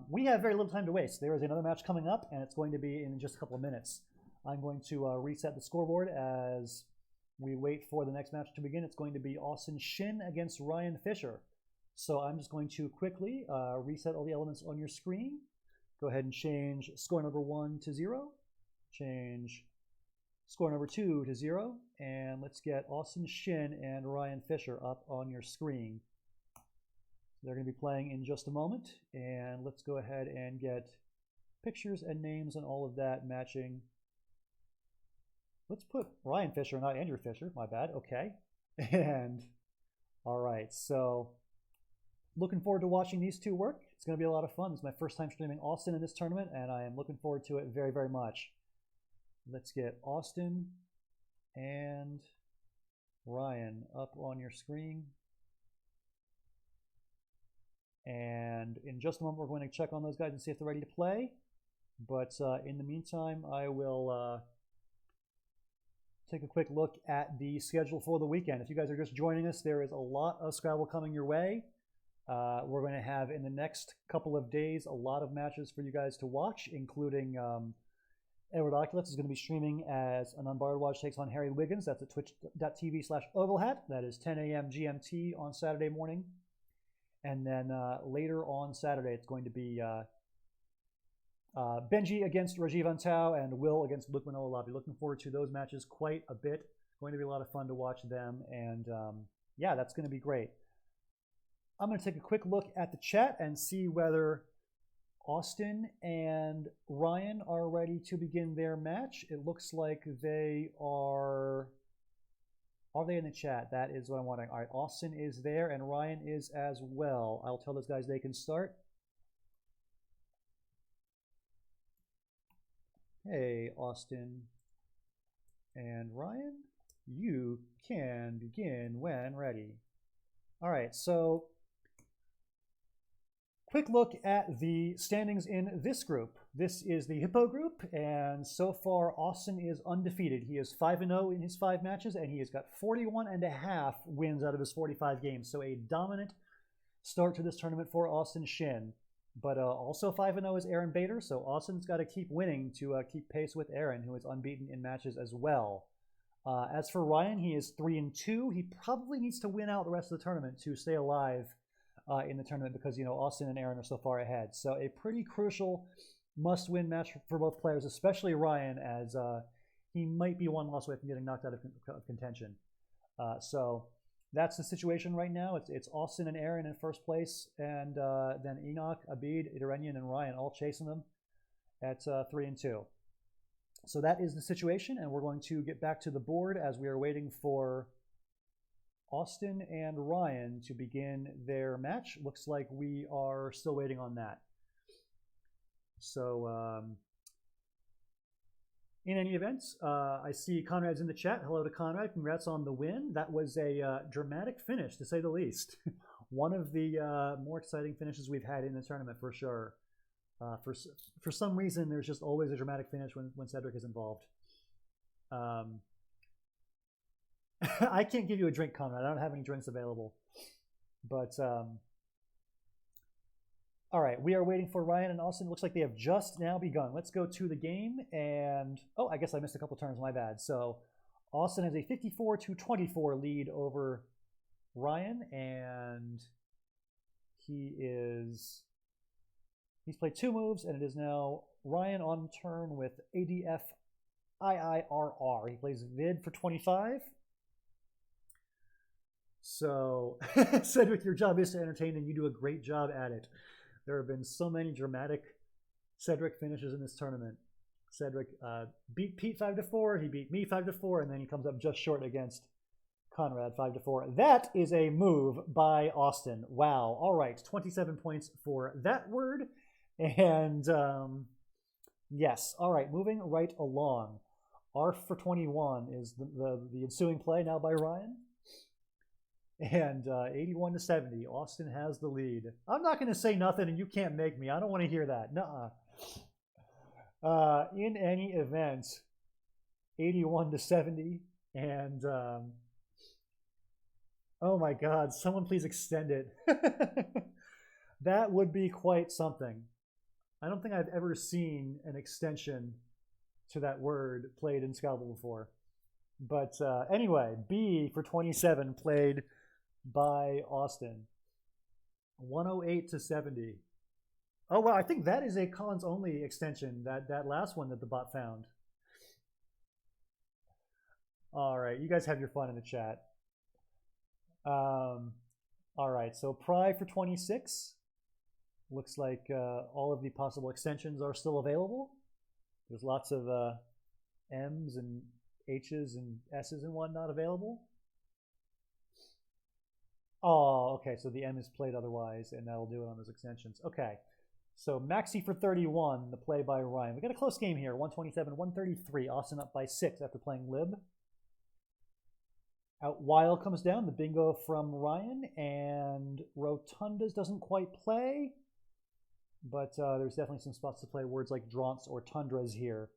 We have very little time to waste. There is another match coming up, and it's going to be in just a couple of minutes. I'm going to reset the scoreboard as we wait for the next match to begin. It's going to be Austin Shin against Ryan Fischer. So I'm just going to quickly reset all the elements on your screen. Go ahead and change score number 1 to 0. Change score number 2 to 0. And let's get Austin Shin and Ryan Fischer up on your screen. They're going to be playing in just a moment, and let's go ahead and get pictures and names and all of that matching. Let's put Ryan Fischer, not Andrew Fischer, my bad, okay. And, all right, so looking forward to watching these two work. It's going to be a lot of fun. It's my first time streaming Austin in this tournament, and I am looking forward to it very much. Let's get Austin and Ryan up on your screen. And in just a moment, we're going to check on those guys and see if they're ready to play. But in the meantime, I will take a quick look at the schedule for the weekend. If you guys are just joining us, there is a lot of Scrabble coming your way. We're going to have, in the next couple of days, a lot of matches for you guys to watch, including Edward Oculus is going to be streaming as an Unbarred Watch takes on Harry Wiggins. That's at twitch.tv/Oglehat. That is 10 a.m. GMT on Saturday morning. And then later on Saturday, it's going to be Benji against Rajiv Antau and Will against Luke Manoa. I'll be looking forward to those matches quite a bit. Going to be a lot of fun to watch them, and yeah, that's going to be great. I'm going to take a quick look at the chat and see whether Austin and Ryan are ready to begin their match. It looks like they are. Are they in the chat? That is what I'm wondering. All right, Austin is there and Ryan is as well. I'll tell those guys they can start. Hey, Austin and Ryan, you can begin when ready. All right, so quick look at the standings in this group. This is the Hippo group, and so far Austin is undefeated. He is 5-0 in his 5 matches, and he has got 41.5 wins out of his 45 games. So a dominant start to this tournament for Austin Shin. But also 5-0 is Aaron Bader, so Austin's got to keep winning to keep pace with Aaron, who is unbeaten in matches as well. As for Ryan, he is 3-2. He probably needs to win out the rest of the tournament to stay alive in the tournament because, you know, Austin and Aaron are so far ahead. So a pretty crucial must-win match for both players, especially Ryan, as he might be one loss away from getting knocked out of contention. So that's the situation right now. It's Austin and Aaron in first place, and then Enoch, Abid, Iranian, and Ryan all chasing them at 3-2. So that is the situation, and we're going to get back to the board as we are waiting for Austin and Ryan to begin their match. Looks like we are still waiting on that. So in any event, I see Conrad's in the chat. Hello to Conrad. Congrats on the win. That was a dramatic finish, to say the least. One of the more exciting finishes we've had in the tournament, for sure. For some reason, there's just always a dramatic finish when Cedric is involved. I can't give you a drink, Conrad. I don't have any drinks available. But all right, we are waiting for Ryan and Austin. It looks like they have just now begun. Let's go to the game. And oh, I guess I missed a couple turns. My bad. So Austin has a 54-24 lead over Ryan, and he's played 2 moves, and it is now Ryan on turn with ADF IIRR. He plays Vid for 25. So, Cedric, your job is to entertain, and you do a great job at it. There have been so many dramatic Cedric finishes in this tournament. Cedric beat Pete 5-4, he beat me 5-4, and then he comes up just short against Conrad 5-4. That is a move by Austin. Wow. All right, 27 points for that word. And yes, all right, moving right along. R for 21 is the ensuing play now by Ryan. And 81-70, Austin has the lead. I'm not going to say nothing and you can't make me. I don't want to hear that. Nuh-uh. In any event, 81-70, and oh my God, someone please extend it. That would be quite something. I don't think I've ever seen an extension to that word played in Scrabble before. But anyway, B for 27 played by Austin. 108-70. Oh, well, I think that is a cons only extension, that last one that the bot found. All right, you guys have your fun in the chat. All right, so Pry for 26. Looks like all of the possible extensions are still available. There's lots of M's and H's and S's and whatnot available. Oh, okay, so the M is played otherwise, and that'll do it on those extensions. Okay, so Maxi for 31, the play by Ryan. We got a close game here, 127-133. Austin up by 6 after playing Lib. Out Wild comes down, the bingo from Ryan, and Rotundas doesn't quite play, but there's definitely some spots to play words like Draunts or Tundras here.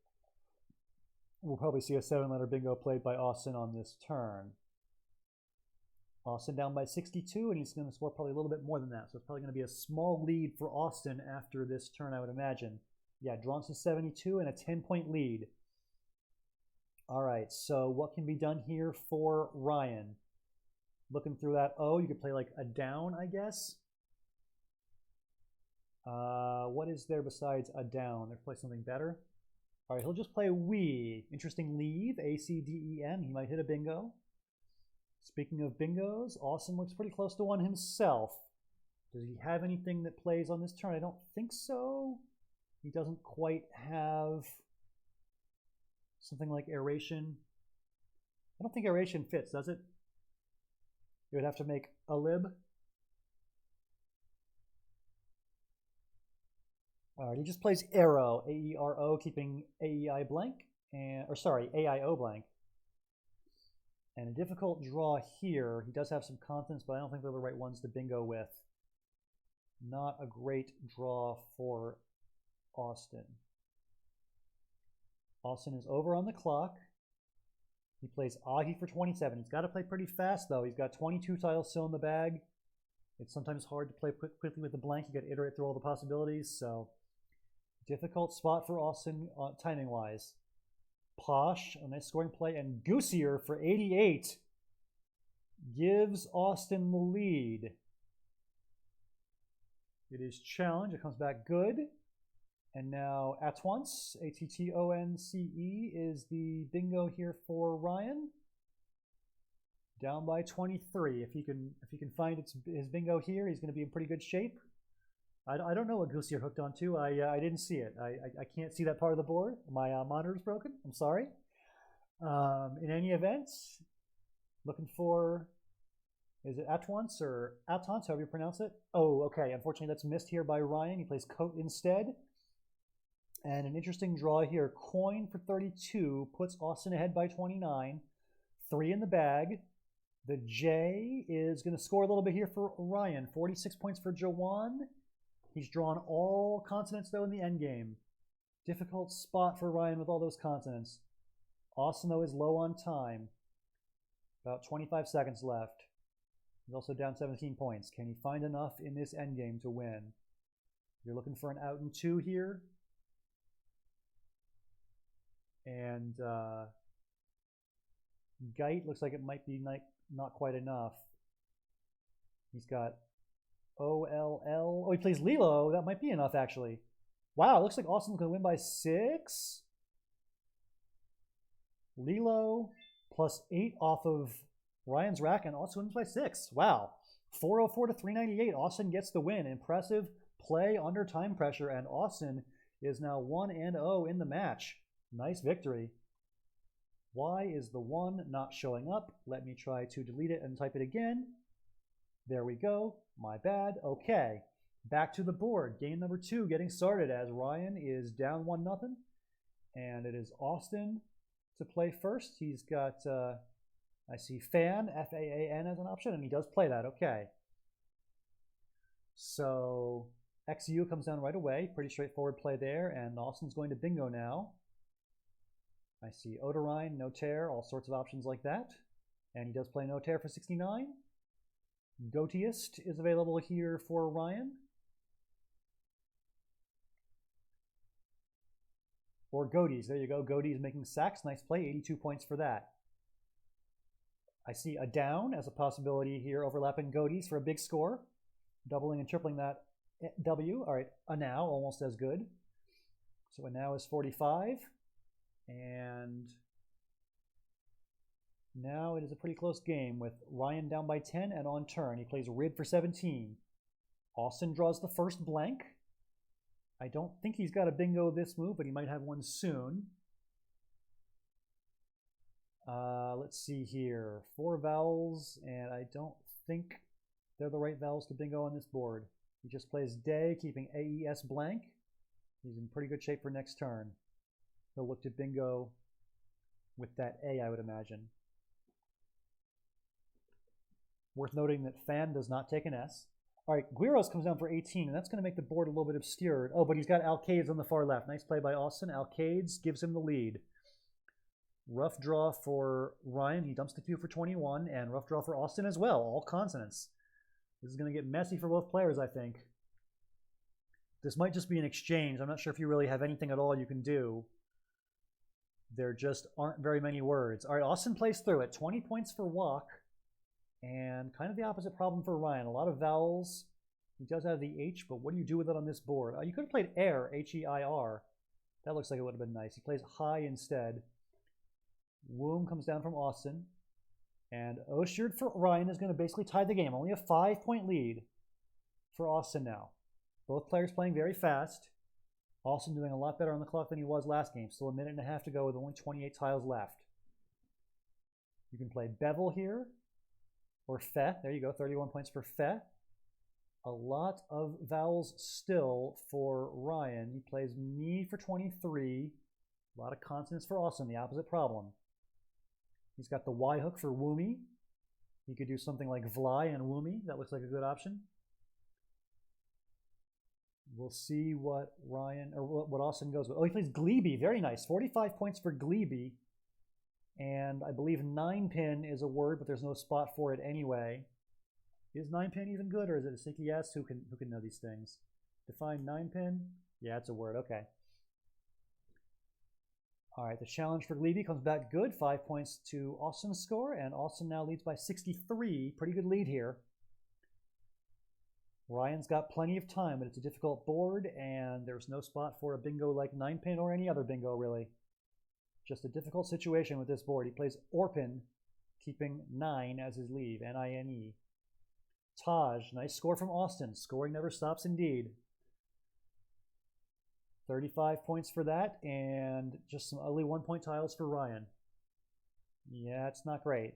We'll probably see a 7-letter bingo played by Austin on this turn. Austin down by 62, and he's going to score probably a little bit more than that. So it's probably going to be a small lead for Austin after this turn, I would imagine. Yeah, Draunts is 72 and a 10-point lead. All right, so what can be done here for Ryan? Looking through that, oh, you could play like a down, I guess. What is there besides a down? Let's play something better. All right, he'll just play we. Interesting leave, A-C-D-E-M. He might hit a bingo. Speaking of bingos, Austin looks pretty close to one himself. Does he have anything that plays on this turn? I don't think so. He doesn't quite have something like aeration. I don't think aeration fits, does it? You would have to make a lib. All right, he just plays Aero, A-E-R-O, keeping A-E-I blank, or sorry, A-I-O blank. And a difficult draw here. He does have some consonants, but I don't think they're the right ones to bingo with. Not a great draw for Austin. Austin is over on the clock. He plays Augie for 27. He's got to play pretty fast, though. He's got 22 tiles still in the bag. It's sometimes hard to play quickly with the blank. You got to iterate through all the possibilities, so difficult spot for Austin timing-wise. Posh, a nice scoring play, and Goosier for 88 gives Austin the lead. It is challenge. It comes back good. And now Attonce, A-T-T-O-N-C-E, is the bingo here for Ryan. Down by 23. If he can find his bingo here, he's going to be in pretty good shape. I don't know what Goosier hooked onto. I didn't see it. I can't see that part of the board. My monitor's broken. I'm sorry. In any event, looking for, is it Attonce or Attonce, however you pronounce it? Oh, okay. Unfortunately, that's missed here by Ryan. He plays Coat instead. And an interesting draw here. Coin for 32 puts Austin ahead by 29. 3 in the bag. The J is going to score a little bit here for Ryan. 46 points for Jawan. He's drawn all consonants, though, in the end game. Difficult spot for Ryan with all those consonants. Austin, though, is low on time. About 25 seconds left. He's also down 17 points. Can he find enough in this end game to win? You're looking for an out and 2 here. And Geit looks like it might be not quite enough. He's got O-L-L. Oh, he plays Lilo. That might be enough, actually. Wow, it looks like Austin's going to win by 6. Lilo plus 8 off of Ryan's rack, and Austin wins by 6. Wow. 404 to 398. Austin gets the win. Impressive play under time pressure, and Austin is now 1-0 in the match. Nice victory. Why is the 1 not showing up? Let me try to delete it and type it again. There we go. My bad. Okay. Back to the board. Game number 2 getting started as Ryan is down 1-0. And it is Austin to play first. He's got, I see Fan, F-A-A-N as an option, and he does play that. Okay. So XU comes down right away. Pretty straightforward play there. And Austin's going to bingo now. I see Odorine, No Tear, all sorts of options like that. And he does play No Tear for 69. Goateist is available here for Ryan. Or Goaties, there you go. Goaties making sacks, nice play, 82 points for that. I see a down as a possibility here, overlapping Goaties for a big score. Doubling and tripling that W. All right, a now, almost as good. So a now is 45. And now it is a pretty close game with Ryan down by 10 and on turn. He plays Rid for 17. Austin draws the first blank. I don't think he's got a bingo this move, but he might have one soon. Let's see here. 4 vowels, and I don't think they're the right vowels to bingo on this board. He just plays Day, keeping AES blank. He's in pretty good shape for next turn. He'll look to bingo with that A, I would imagine. Worth noting that Fan does not take an S. All right, Guiros comes down for 18, and that's going to make the board a little bit obscured. Oh, but he's got Alcades on the far left. Nice play by Austin. Alcades gives him the lead. Rough draw for Ryan. He dumps the 2 for 21, and rough draw for Austin as well. All consonants. This is going to get messy for both players, I think. This might just be an exchange. I'm not sure if you really have anything at all you can do. There just aren't very many words. All right, Austin plays through it. 20 points for Walk. And kind of the opposite problem for Ryan. A lot of vowels. He does have the H, but what do you do with it on this board? You could have played air, H-E-I-R. That looks like it would have been nice. He plays high instead. Woom comes down from Austin. And Oshard for Ryan is going to basically tie the game. Only a 5-point lead for Austin now. Both players playing very fast. Austin doing a lot better on the clock than he was last game. Still a minute and a half to go with only 28 tiles left. You can play Bevel here. Or Fe. There you go, 31 points for Fe. A lot of vowels still for Ryan. He plays Me for 23. A lot of consonants for Austin, the opposite problem. He's got the Y hook for Woomy. He could do something like Vly and Woomy. That looks like a good option. We'll see what Ryan, or what Austin goes with. Oh, he plays Glebe. Very nice. 45 points for Glebe. And I believe 9-pin is a word, but there's no spot for it anyway. Is 9-pin even good, or is it a sticky S? Who can know these things? Define 9-pin? Yeah, it's a word. Okay. All right, the challenge for Glebe comes back good. 5 points to Austin's score, and Austin now leads by 63. Pretty good lead here. Ryan's got plenty of time, but it's a difficult board, and there's no spot for a bingo like 9-pin or any other bingo, really. Just a difficult situation with this board. He plays Orpin, keeping 9 as his lead, N-I-N-E. Taj, nice score from Austin. Scoring never stops indeed. 35 points for that, and just some ugly 1-point tiles for Ryan. Yeah, it's not great.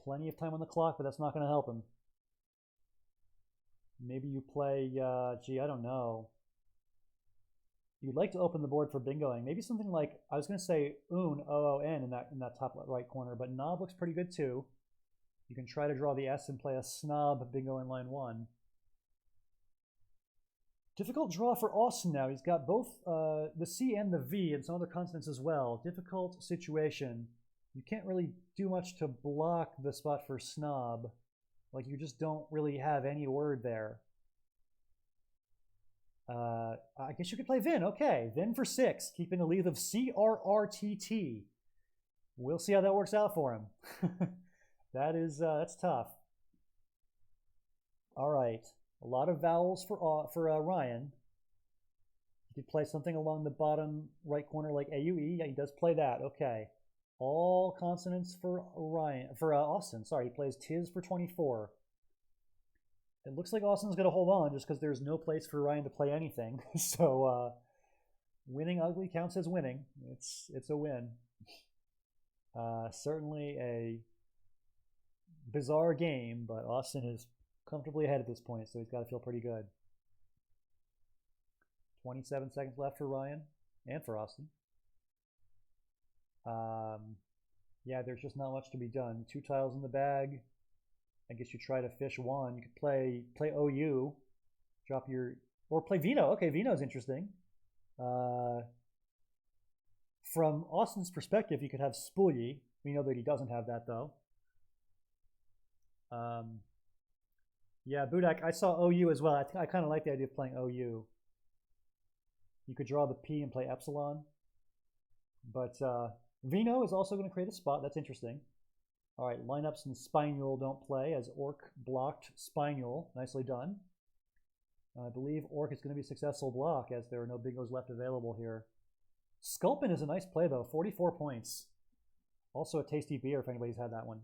Plenty of time on the clock, but that's not going to help him. Maybe you play, gee, I don't know. You'd like to open the board for bingoing. Maybe something like, I was going to say Un, O-O-N in that top right corner, but Knob looks pretty good too. You can try to draw the S and play a Snob bingo in line 1. Difficult draw for Austin now. He's got both the C and the V and some other consonants as well. Difficult situation. You can't really do much to block the spot for Snob. Like, you just don't really have any word there. I guess you could play Vin. Okay, Vin for 6, keeping a lead of C-R-R-T-T. We'll see how that works out for him. That's tough. All right, a lot of vowels for Ryan. You could play something along the bottom right corner like A-U-E. Yeah, he does play that. Okay, all consonants for Austin. Sorry, he plays Tiz for 24. It looks like Austin's going to hold on just because there's no place for Ryan to play anything. So winning ugly counts as winning. It's a win. Certainly a bizarre game, but Austin is comfortably ahead at this point, so he's got to feel pretty good. 27 seconds left for Ryan and for Austin. Yeah, there's just not much to be done. 2 tiles in the bag. I guess you try to fish 1. You could play OU, drop your, or play Vino. Okay, Vino's interesting. From Austin's perspective, you could have Spulyi. We know that he doesn't have that though. Yeah, Budak, I saw OU as well. I kind of like the idea of playing OU. You could draw the P and play Epsilon. But Vino is also going to create a spot. That's interesting. All right, lineups and Spinule don't play as Orc blocked Spinule. Nicely done. I believe Orc is going to be a successful block as there are no bingos left available here. Sculpin is a nice play though, 44 points. Also a tasty beer if anybody's had that one.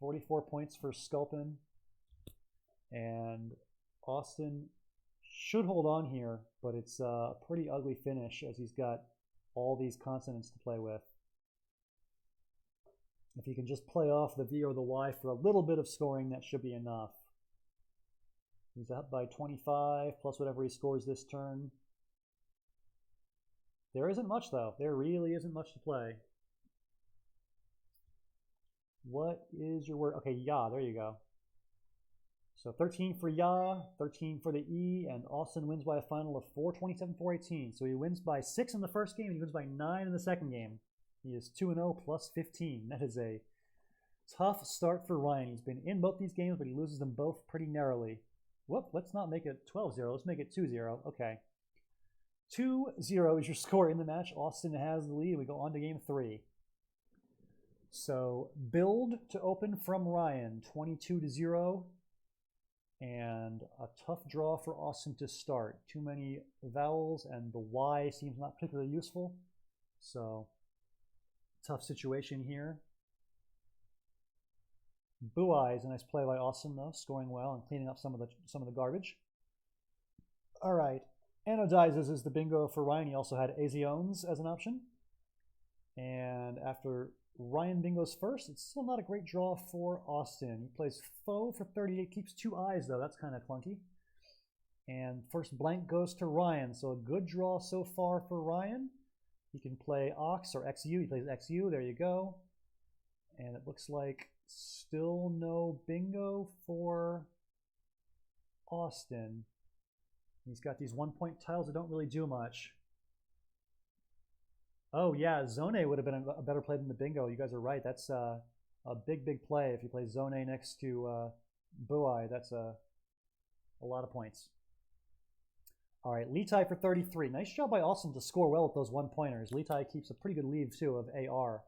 44 points for Sculpin. And Austin should hold on here, but it's a pretty ugly finish as he's got all these consonants to play with. If he can just play off the V or the Y for a little bit of scoring, that should be enough. He's up by 25, plus whatever he scores this turn. There isn't much, though. There really isn't much to play. What is your word? Okay, Ya, there you go. So 13 for Ya, 13 for the E, and Austin wins by a final of 427, 418. So he wins by 6 in the first game, and he wins by 9 in the second game. He is 2-0 plus 15. That is a tough start for Ryan. He's been in both these games, but he loses them both pretty narrowly. Whoop, let's not make it 12-0. Let's make it 2-0. Okay. 2-0 is your score in the match. Austin has the lead. We go on to game 3. So build to open from Ryan, 22-0. And a tough draw for Austin to start. Too many vowels, and the Y seems not particularly useful. So, tough situation here. Buai is a nice play by Austin, though, scoring well and cleaning up some of the garbage. All right, Anodizes is the bingo for Ryan. He also had Aziones as an option. And after Ryan bingos first, it's still not a great draw for Austin. He plays Foe for 38, keeps 2 eyes though, that's kind of clunky. And first blank goes to Ryan, so a good draw so far for Ryan. He can play Ox or XU, he plays XU, there you go. And it looks like still no bingo for Austin. He's got these 1-point tiles that don't really do much. Oh yeah, Zone would have been a better play than the bingo. You guys are right. That's a big play. If you play Zone next to Buai, that's a lot of points. All right, Litai for 33. Nice job by Austin to score well with those 1-pointers. Litai keeps a pretty good lead too of AR.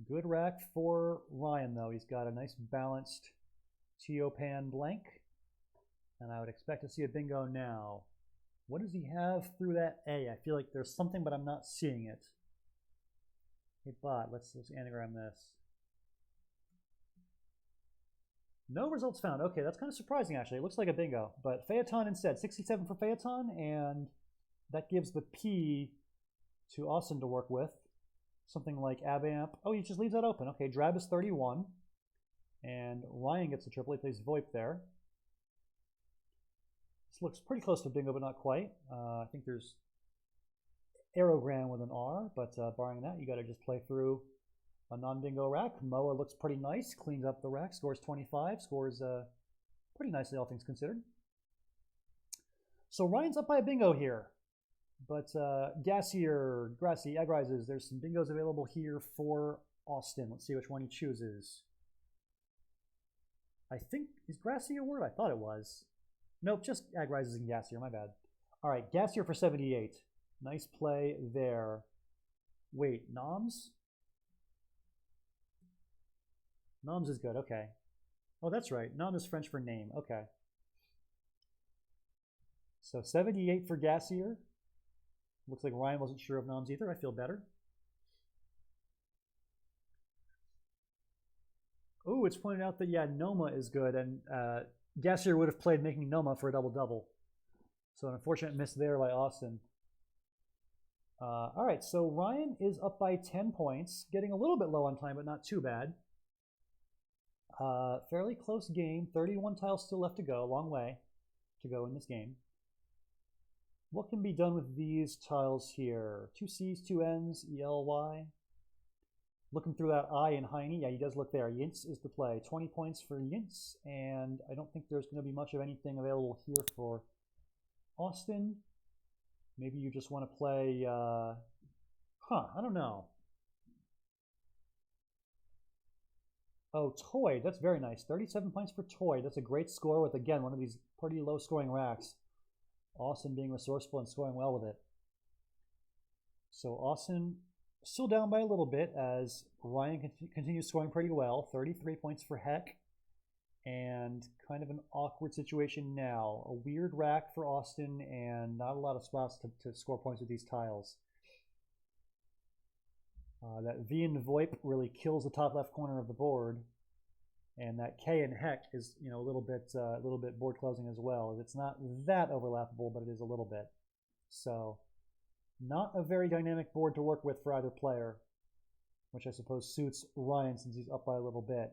Good rack for Ryan though. He's got a nice balanced Teopan blank, and I would expect to see a bingo now. What does he have through that A? I feel like there's something, but I'm not seeing it. Hey, bot, let's anagram this. No results found. Okay, that's kind of surprising, actually. It looks like a bingo. But Phaeton instead. 67 for Phaeton, and that gives the P to Austin to work with. Something like Abamp. Oh, he just leaves that open. Okay, Drab is 31. And Ryan gets the triple. He plays VoIP there. This looks pretty close to bingo, but not quite. I think there's Aerogram with an R, but barring that, you got to just play through a non-bingo rack. Moa looks pretty nice, cleans up the rack, scores 25, scores pretty nicely, all things considered. So Ryan's up by a bingo here, but Gassier, Grassy, Egg Rises, there's some bingos available here for Austin. Let's see which one he chooses. I think, is Grassy a word? I thought it was. Nope, just Ag Rises and Gassier, my bad. All right, Gassier for 78. Nice play there. Wait, Noms? Noms is good, okay. Oh, that's right. Nom is French for name, okay. So 78 for Gassier. Looks like Ryan wasn't sure of Noms either. I feel better. Oh, it's pointed out that, yeah, Noma is good, and Gassier would have played making Noma for a double-double. So an unfortunate miss there by Austin. All right, so Ryan is up by 10 points, getting a little bit low on time, but not too bad. Fairly close game, 31 tiles still left to go, a long way to go in this game. What can be done with these tiles here? 2 C's, 2 N's, ELY. Looking through that I in Heine, yeah, he does look there. Yintz is the play. 20 points for Yintz, and I don't think there's going to be much of anything available here for Austin. Maybe you just want to play, I don't know. Oh, Toy, that's very nice. 37 points for Toy. That's a great score with, again, one of these pretty low-scoring racks. Austin being resourceful and scoring well with it. So Austin still down by a little bit as Ryan continues scoring pretty well. 33 points for Heck. And kind of an awkward situation now. A weird rack for Austin and not a lot of spots to score points with these tiles. That V in VoIP really kills the top left corner of the board. And that K in Heck is, you know, a little bit board closing as well. It's not that overlappable, but it is a little bit. So not a very dynamic board to work with for either player, which I suppose suits Ryan since he's up by a little bit.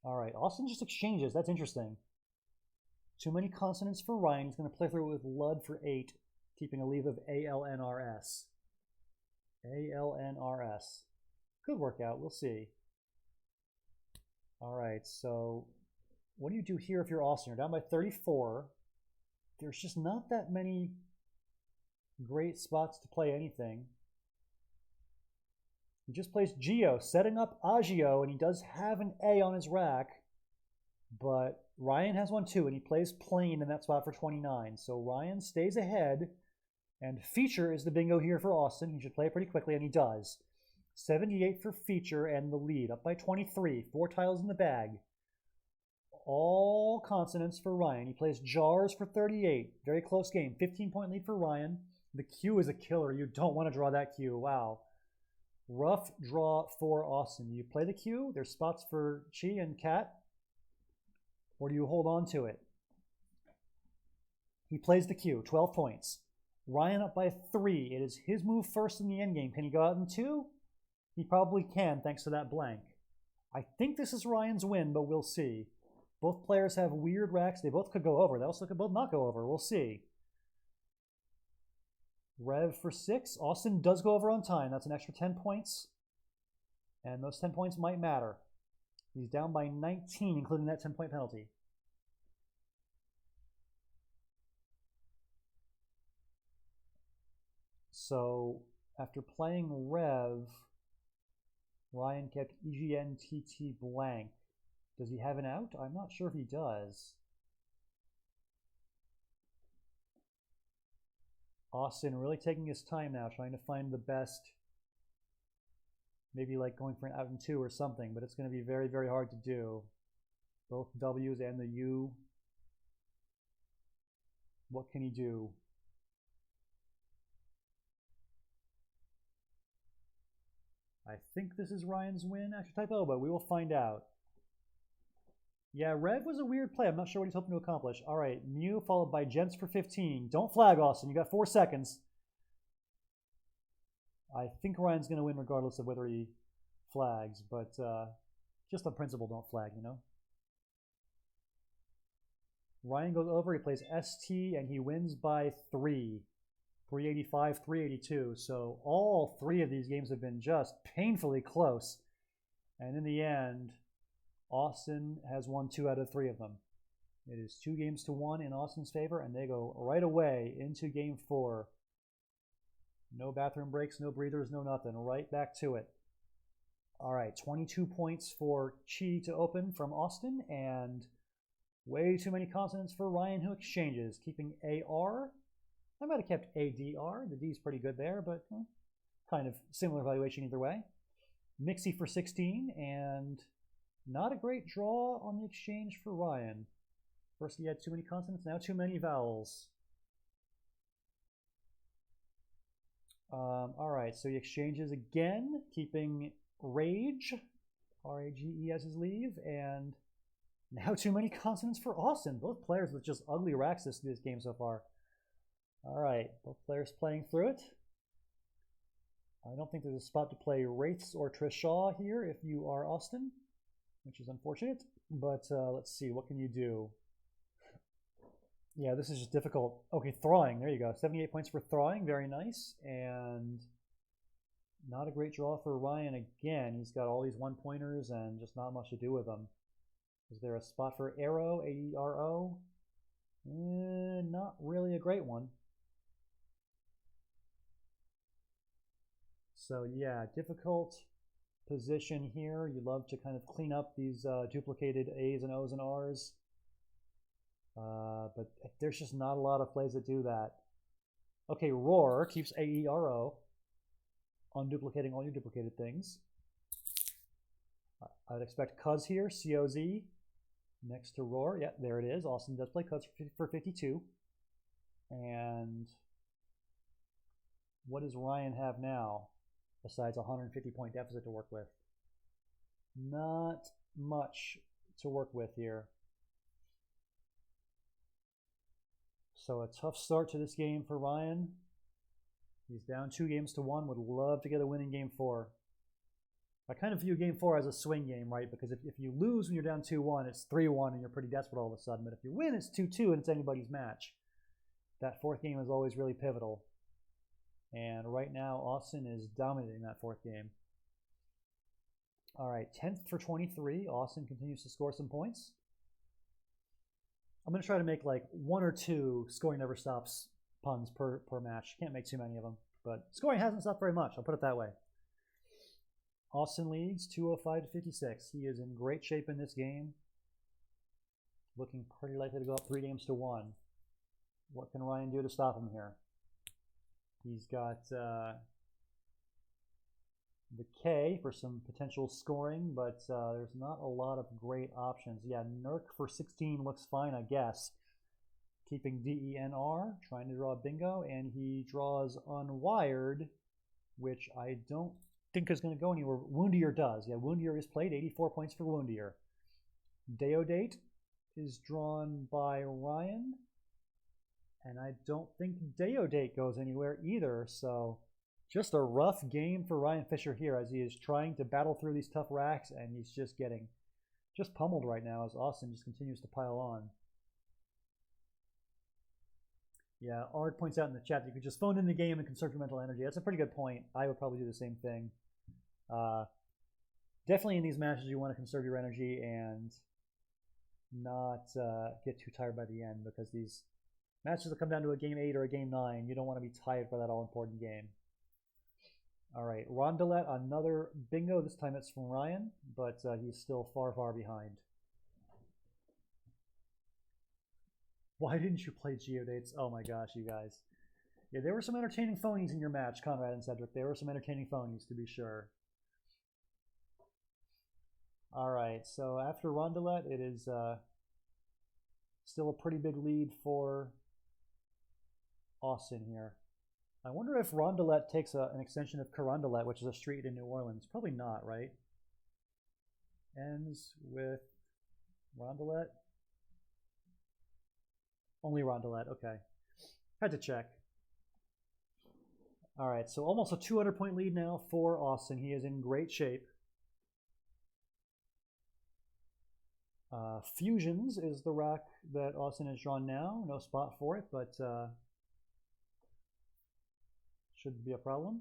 All right, Austin just exchanges. That's interesting. Too many consonants for Ryan. He's going to play through it with Lud for 8, keeping a leave of ALNRS. ALNRS. Could work out. We'll see. All right, so what do you do here if you're Austin? You're down by 34. There's just not that many great spots to play anything. He just plays Geo, setting up Agio, and he does have an A on his rack, but Ryan has one too, and he plays plain in that spot for 29. So Ryan stays ahead, And Feature is the bingo here for Austin. He should play it pretty quickly, and he does. 78 for Feature and the lead, up by 23. 4 tiles in the bag. All consonants for Ryan. He plays Jars for 38. Very close game. 15-point lead for Ryan. The Q is a killer. You don't want to draw that Q. Wow. Rough draw for Austin. You play the Q. There's spots for Chi and Cat. Or do you hold on to it? He plays the Q. 12 points. Ryan up by 3. It is his move first in the endgame. Can he go out in 2? He probably can, thanks to that blank. I think this is Ryan's win, but we'll see. Both players have weird racks. They both could go over. They also could both not go over. We'll see. Rev for 6. Austin does go over on time. That's an extra 10 points. And those 10 points might matter. He's down by 19, including that 10-point penalty. So after playing Rev, Ryan kept EGNTT blank. Does he have an out? I'm not sure if he does. Austin really taking his time now, trying to find the best, maybe like going for an out in 2 or something, but it's going to be very, very hard to do. Both W's and the U. What can he do? I think this is Ryan's win, extra typo, but we will find out. Yeah, Rev was a weird play. I'm not sure what he's hoping to accomplish. All right, Mew followed by Gents for 15. Don't flag, Austin. You got 4 seconds. I think Ryan's going to win regardless of whether he flags, but just on principle, don't flag, you know? Ryan goes over. He plays ST, and he wins by 3. 385, 382. So all 3 of these games have been just painfully close. And in the end, Austin has won 2 out of 3 of them. It is 2 games to 1 in Austin's favor, and they go right away into game 4. No bathroom breaks, no breathers, no nothing. Right back to it. All right, 22 points for Chi to open from Austin, and way too many consonants for Ryan, who exchanges, keeping AR. I might have kept ADR. The D's pretty good there, but kind of similar valuation either way. Mixie for 16, and not a great draw on the exchange for Ryan. First he had too many consonants, now too many vowels. All right, so he exchanges again, keeping Rage, R-A-G-E as his leave, and now too many consonants for Austin. Both players with just ugly racks this game so far. All right, both players playing through it. I don't think there's a spot to play Wraiths or Trishaw here if you are Austin, which is unfortunate, but let's see, what can you do? Yeah, this is just difficult. Okay, Thrawing, there you go. 78 points for Thrawing, very nice, and not a great draw for Ryan again. He's got all these 1-pointers and just not much to do with them. Is there a spot for Arrow, A-E-R-O? Not really a great one. So yeah, difficult position here. You love to kind of clean up these duplicated A's and O's and R's. But there's just not a lot of plays that do that. Okay, Roar keeps A-E-R-O, unduplicating all your duplicated things. I'd expect Cuz here, C-O-Z, next to Roar. Yeah, there it is. Austin does play Cuz for 52. And what does Ryan have now, besides a 150-point deficit to work with? Not much to work with here. So a tough start to this game for Ryan. He's down 2 games to 1. Would love to get a win in game 4. I kind of view game 4 as a swing game, right? Because if you lose when you're down 2-1, it's 3-1 and you're pretty desperate all of a sudden. But if you win, it's 2-2 and it's anybody's match. That 4th game is always really pivotal. And right now, Austin is dominating that 4th game. All right, 10th for 23. Austin continues to score some points. I'm going to try to make like 1 or 2 scoring never stops puns per match. Can't make too many of them, but scoring hasn't stopped very much. I'll put it that way. Austin leads 205 to 56. He is in great shape in this game. Looking pretty likely to go up 3 games to 1. What can Ryan do to stop him here? He's got the K for some potential scoring, but there's not a lot of great options. Yeah, Nurk for 16 looks fine, I guess. Keeping DENR, trying to draw a bingo, and he draws Unwired, which I don't think is going to go anywhere. Woundier does. Yeah, Woundier is played, 84 points for Woundier. Deodate is drawn by Ryan, and I don't think Deodate goes anywhere either, so just a rough game for Ryan Fischer here as he is trying to battle through these tough racks, and he's just getting pummeled right now as Austin just continues to pile on. Yeah, Ard points out in the chat that you could just phone in the game and conserve your mental energy. That's a pretty good point. I would probably do the same thing. Definitely in these matches you want to conserve your energy and not get too tired by the end, because these matches will come down to a game 8 or a game 9. You don't want to be tired for that all-important game. All right, Rondelet, another bingo. This time it's from Ryan, but he's still far, far behind. Why didn't you play Geodates? Oh my gosh, you guys. Yeah, there were some entertaining phonies in your match, Conrad and Cedric. There were some entertaining phonies, to be sure. All right, so after Rondelet, it is still a pretty big lead for Austin here. I wonder if Rondelet takes an extension of Carondelet, which is a street in New Orleans. Probably not, right? Ends with Rondelet. Only Rondelet, okay. Had to check. All right, so almost a 200-point lead now for Austin. He is in great shape. Fusions is the rack that Austin has drawn now. No spot for it, but shouldn't be a problem.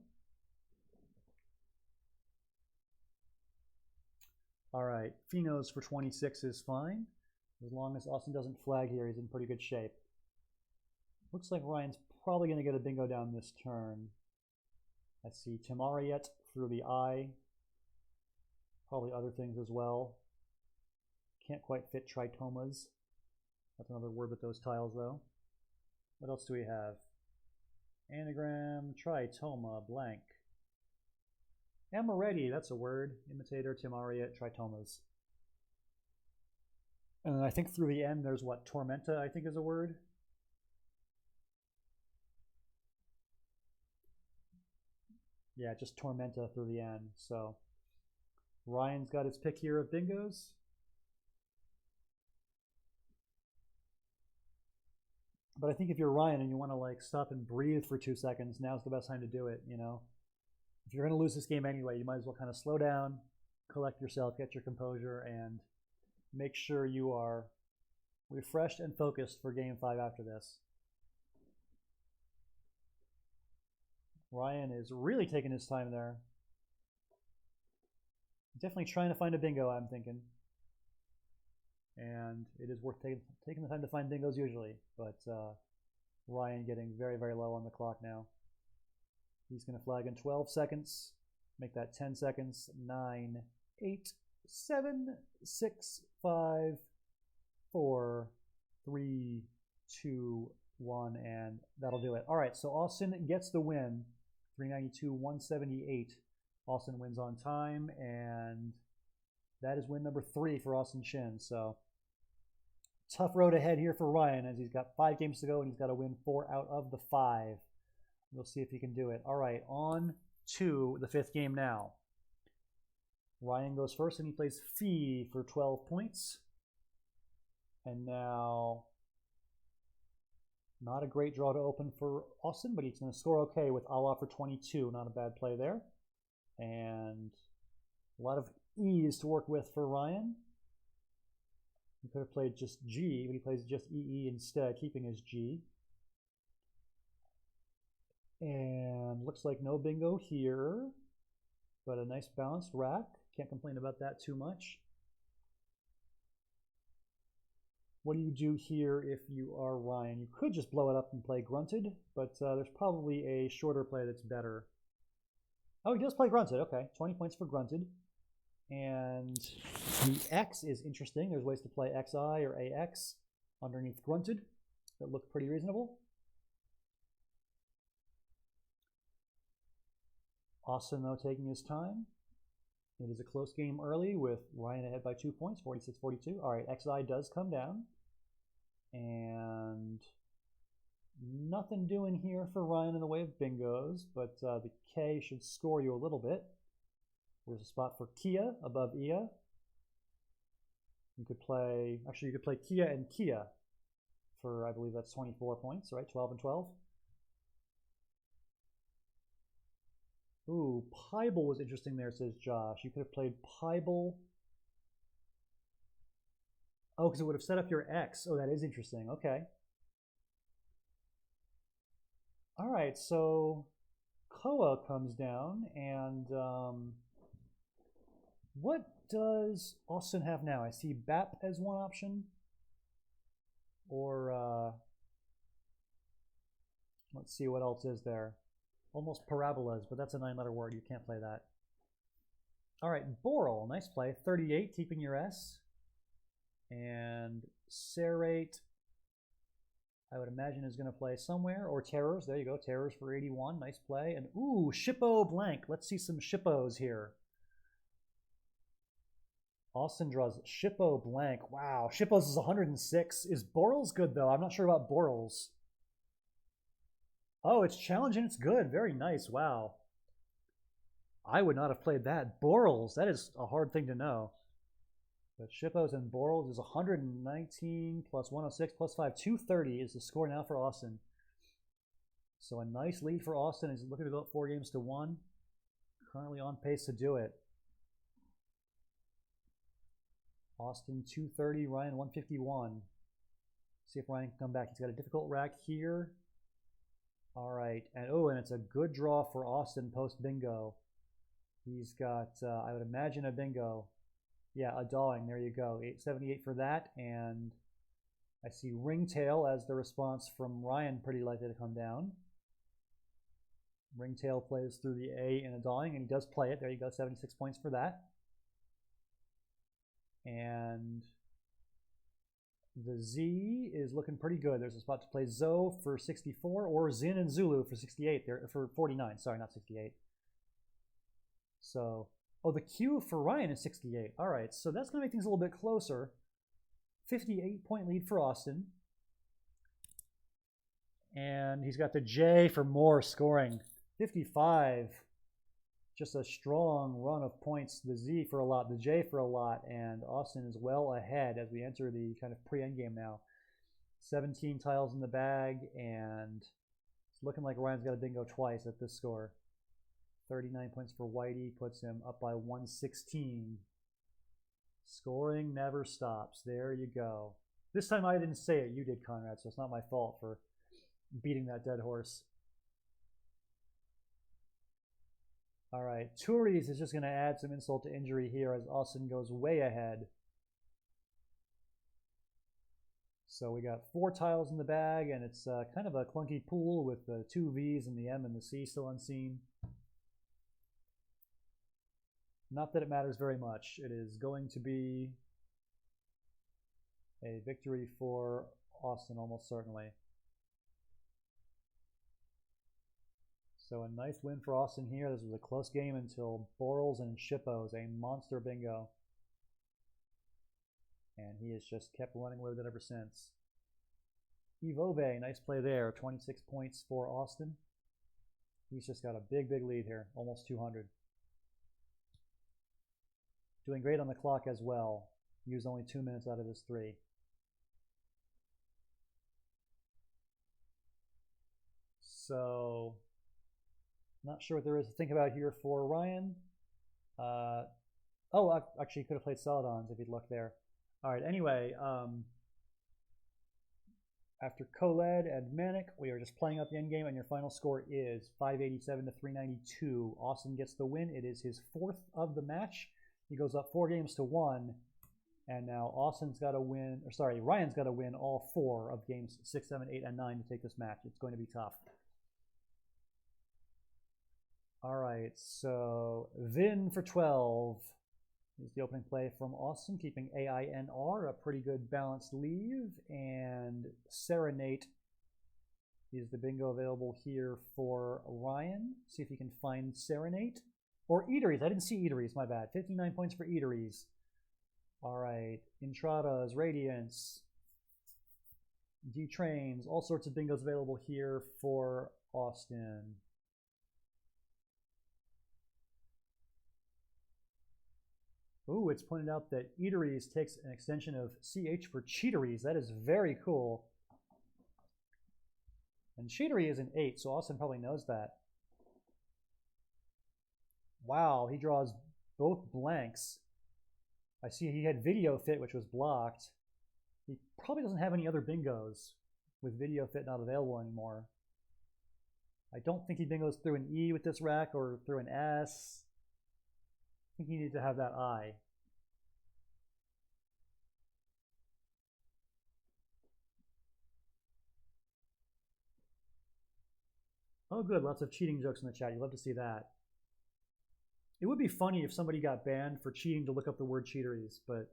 All right, Finos for 26 is fine. As long as Austin doesn't flag here, he's in pretty good shape. Looks like Ryan's probably going to get a bingo down this turn. I see Timariet through the eye. Probably other things as well. Can't quite fit tritomas. That's another word with those tiles, though. What else do we have? Anagram, tritoma, blank. Amaretti, that's a word. Imitator, Timariet, tritomas. And I think through the end there's what, Tormenta, I think is a word. Yeah, just Tormenta through the end. So Ryan's got his pick here of bingos. But I think if you're Ryan and you want to like stop and breathe for 2 seconds, now's the best time to do it, you know. If you're going to lose this game anyway, you might as well kind of slow down, collect yourself, get your composure, and make sure you are refreshed and focused for game 5 after this. Ryan is really taking his time there. Definitely trying to find a bingo, I'm thinking. And it is worth taking the time to find bingos usually, but Ryan getting very, very low on the clock now. He's going to flag in 12 seconds, make that 10 seconds, 9, 8, 7, 6, 5, 4, 3, 2, 1, and that'll do it. All right, so Austin gets the win, 392, 178. Austin wins on time, and that is win number 3 for Austin Shin. So tough road ahead here for Ryan as he's got 5 games to go and he's got to win 4 out of the 5. We'll see if he can do it. All right, on to the 5th game now. Ryan goes first and he plays Fee for 12 points. And now, not a great draw to open for Austin, but he's going to score okay with Allah for 22. Not a bad play there. And a lot of E's to work with for Ryan. He could have played just G, but he plays just EE instead, keeping his G. And looks like no bingo here, but a nice balanced rack. Can't complain about that too much. What do you do here if you are Ryan? You could just blow it up and play Grunted, but there's probably a shorter play that's better. Oh, he does play Grunted. Okay, 20 points for Grunted. And the X is interesting. There's ways to play XI or AX underneath Grunted that look pretty reasonable. Austin, though, taking his time. It is a close game early with Ryan ahead by 2 points, 46-42. All right, XI does come down. And nothing doing here for Ryan in the way of bingos, but the K should score you a little bit. There's a spot for Kia above Ia. You could play Kia and Kia for, I believe that's 24 points, right? 12 and 12. Ooh, Pybel was interesting there, says Josh. You could have played Pybel. Oh, because it would have set up your X. Oh, that is interesting. Okay. All right, so Koa comes down, and what does Austin have now? I see BAP as one option, or let's see what else is there. Almost parabolas, but that's a 9-letter word. You can't play that. All right, Boral, nice play. 38, keeping your S. And Serrate, I would imagine, is going to play somewhere. Or Terrors, there you go. Terrors for 81, nice play. And ooh, Shippo blank. Let's see some Shippos here. Austin draws Shippo blank. Wow, Shippos is 106. Is Borals good, though? I'm not sure about Borals. Oh, it's challenging. It's good. Very nice. Wow. I would not have played that. Borals, that is a hard thing to know. But Shippos and Borals is 119 plus 106 plus 5. 230 is the score now for Austin. So a nice lead for Austin. He's looking to go up 4 games to 1. Currently on pace to do it. Austin 230, Ryan 151. See if Ryan can come back. He's got a difficult rack here. All right, and oh, and it's a good draw for Austin post bingo. He's got, I would imagine, a bingo. Yeah, a dawing. There you go. 878 for that, and I see Ringtail as the response from Ryan, pretty likely to come down. Ringtail plays through the A in a dawing, and he does play it. There you go, 76 points for that. And the Z is looking pretty good. There's a spot to play Zo for 64 or Zin and Zulu for 68. There for 49. Sorry, not 68. So, oh, the Q for Ryan is 68. All right, so that's going to make things a little bit closer. 58-point lead for Austin. And he's got the J for more scoring. 55. Just a strong run of points. The Z for a lot, the J for a lot, and Austin is well ahead as we enter the kind of pre-endgame now. 17 tiles in the bag, and it's looking like Ryan's got a bingo twice at this score. 39 points for Whitey puts him up by 116. Scoring never stops. There you go. This time I didn't say it. You did, Conrad, so it's not my fault for beating that dead horse. All right, Turi's is just going to add some insult to injury here as Austin goes way ahead. So we got 4 tiles in the bag, and it's kind of a clunky pool with the 2 V's and the M and the C still unseen. Not that it matters very much. It is going to be a victory for Austin almost certainly. So a nice win for Austin here. This was a close game until Borals and Shippos, a monster bingo. And he has just kept running with it ever since. Ivove, nice play there. 26 points for Austin. He's just got a big, big lead here. Almost 200. Doing great on the clock as well. Used only 2 minutes out of his 3. So, not sure what there is to think about here for Ryan. Oh, actually, he could have played Celadons if he'd looked there. All right, anyway, after Khaled and Manic, we are just playing up the endgame, and your final score is 587 to 392. Austin gets the win. It is his 4th of the match. He goes up 4 games to 1, and now Austin's got to win, or sorry, Ryan's got to win all 4 of games 6, 7, 8, and 9 to take this match. It's going to be tough. All right, so Vin for 12 is the opening play from Austin, keeping AINR, a pretty good balanced leave, and Serenade, Is the bingo available here for Ryan? See if he can find Serenade. Or Eateries. I didn't see Eateries, my bad. 59 points for Eateries. All right. Entradas, Radiance, D-Trains, all sorts of bingos available here for Austin. Ooh, it's pointed out that Eateries takes an extension of CH for Cheateries. That is very cool. And Cheatery is an 8, so Austin probably knows that. Wow, he draws both blanks. I see he had Video Fit, which was blocked. He probably doesn't have any other bingos with Video Fit not available anymore. I don't think he bingos through an E with this rack or through an S. I think he needed to have that I. Oh, good. Lots of cheating jokes in the chat. You'd love to see that. It would be funny if somebody got banned for cheating to look up the word cheateries, but...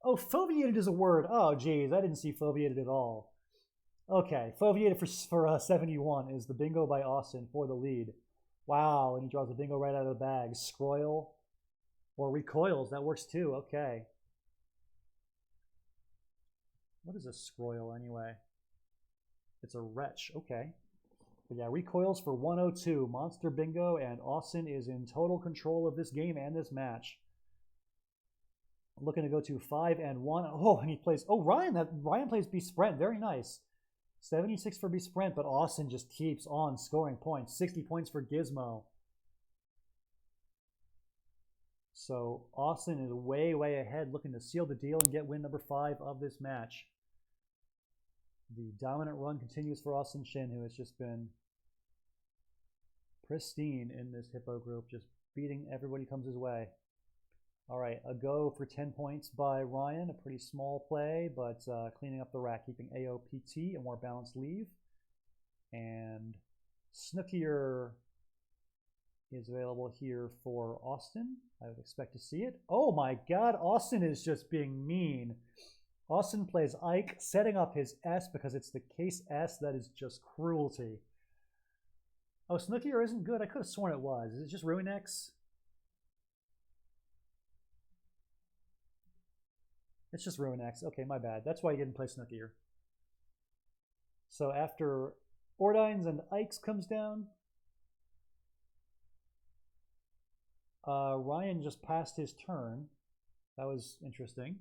Oh, foveated is a word. Oh, geez. I didn't see foveated at all. Okay. Foveated for 71 is the bingo by Austin for the lead. Wow. And he draws a bingo right out of the bag. Scroil or recoils. That works too. Okay. What is a scroil anyway? It's a wretch. Okay. But yeah, recoils for 102. Monster bingo, and Austin is in total control of this game and this match. Looking to go to 5-1. Oh, and he plays. Oh, Ryan plays B Sprint. Very nice. 76 for B Sprint, but Austin just keeps on scoring points. 60 points for Gizmo. So Austin is way, way ahead, looking to seal the deal and get win number 5 of this match. The dominant run continues for Austin Shin, who has just been pristine in this Hippo group, just beating everybody who comes his way. All right, a go for 10 points by Ryan, a pretty small play, but cleaning up the rack, keeping AOPT, a more balanced leave. And Snookier is available here for Austin. I would expect to see it. Oh my God, Austin is just being mean. Austin plays Ike, setting up his S because it's the case S. That is just cruelty. Oh, Snookier isn't good. I could have sworn it was. Is it just Ruin X? It's just Ruin X. Okay, my bad. That's why you didn't play Snookier. So after Ordines and Ikes comes down, Ryan just passed his turn. That was interesting.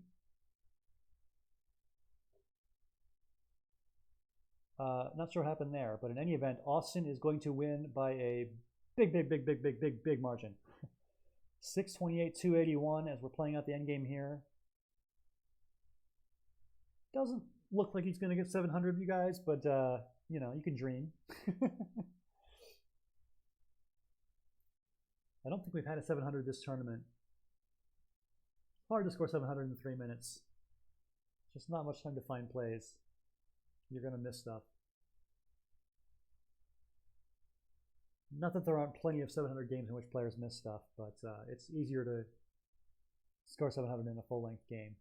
Not sure what happened there, but in any event, Austin is going to win by a big margin. 628-281 as we're playing out the end game here. Doesn't look like he's going to get 700, you guys, but you know, you can dream. I don't think we've had a 700 this tournament. Hard to score 700 in 3 minutes. Just not much time to find plays. You're going to miss stuff. Not that there aren't plenty of 700 games in which players miss stuff, but it's easier to score 700 in a full-length game.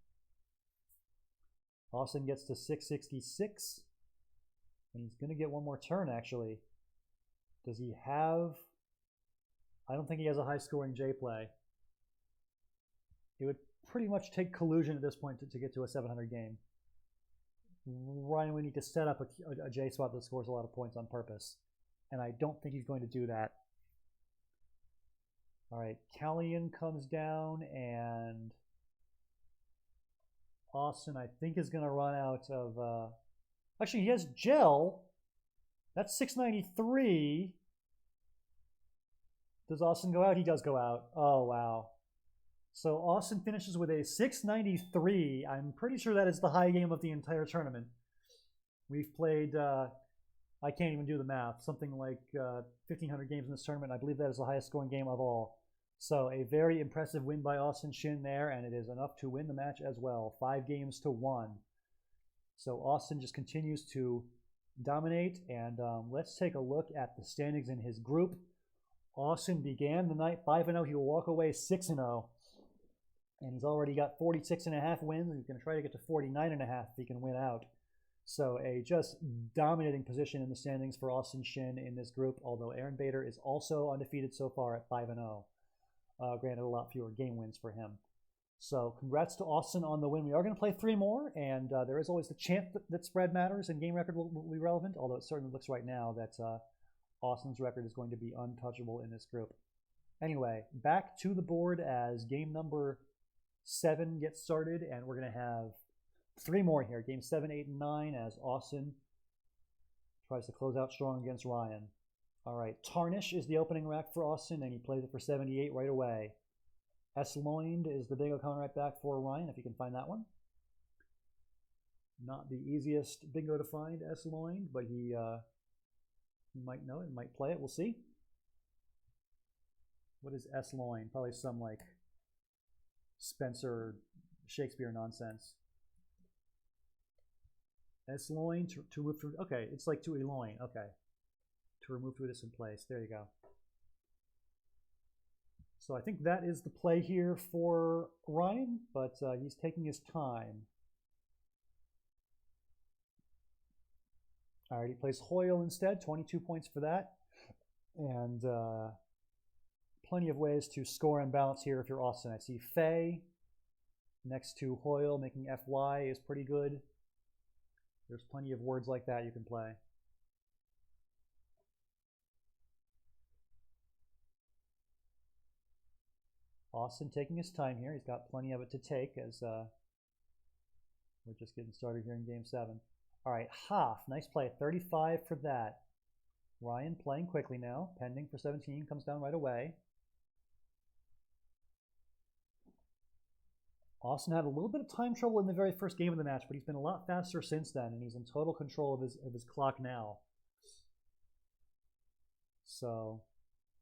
Austin gets to 666, and he's going to get one more turn, actually. Does he have... I don't think he has a high-scoring J-play. It would pretty much take collusion at this point to get to a 700 game. Ryan would need to set up a J spot that scores a lot of points on purpose. And I don't think he's going to do that. All right, Callian comes down, and Austin, I think, is going to run out of... Actually, he has Gel. That's 693. Does Austin go out? He does go out. Oh, wow. So Austin finishes with a 693. I'm pretty sure that is the high game of the entire tournament. We've played, I can't even do the math, something like 1,500 games in this tournament. I believe that is the highest scoring game of all. So a very impressive win by Austin Shin there, and it is enough to win the match as well. 5-1. So Austin just continues to dominate, and let's take a look at the standings in his group. Austin began the night 5-0. He will walk away 6-0. And he's already got 46.5 wins, and he's going to try to get to 49.5 if he can win out. So a just dominating position in the standings for Austin Shin in this group, although Aaron Bader is also undefeated so far at 5-0. Granted, a lot fewer game wins for him. So congrats to Austin on the win. We are going to play 3 more, and there is always the chance that spread matters and game record will be relevant, although it certainly looks right now that Austin's record is going to be untouchable in this group. Anyway, back to the board as game number 7 gets started, and we're going to have 3 more here. Game 7, 8, and 9 as Austin tries to close out strong against Ryan. All right, Tarnish is the opening rack for Austin, and he plays it for 78 right away. S-Loined is the bingo Conrad back for Ryan, if you can find that one. Not the easiest bingo to find, S-Loined, but he might know it, might play it. We'll see. What is S-Loin? Probably some like Spencer Shakespeare nonsense. S-Loin to remove through. Okay, it's like to eloin. Okay. To remove through this in place. There you go. So I think that is the play here for Ryan, but he's taking his time. All right, he plays Hoyle instead, 22 points for that. And plenty of ways to score and balance here if you're Austin. I see Fay next to Hoyle, making FY is pretty good. There's plenty of words like that you can play. Austin taking his time here. He's got plenty of it to take as we're just getting started here in game 7. All right, Hoff, nice play, 35 for that. Ryan playing quickly now, pending for 17, comes down right away. Austin had a little bit of time trouble in the very first game of the match, but he's been a lot faster since then, and he's in total control of his clock now. So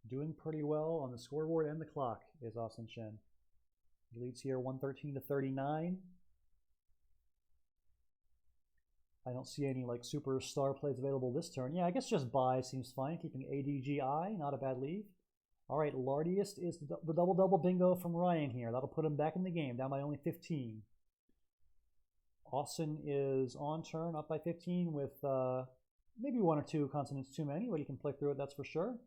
doing pretty well on the scoreboard and the clock is Austin Shin. He leads here 113 to 39. I don't see any like superstar plays available this turn. Yeah, I guess just buy seems fine. Keeping ADGI, not a bad lead. All right, Lardiest is the double-double bingo from Ryan here. That'll put him back in the game, down by only 15. Austin is on turn, up by 15 with maybe 1 or 2 consonants too many, but he can play through it, that's for sure.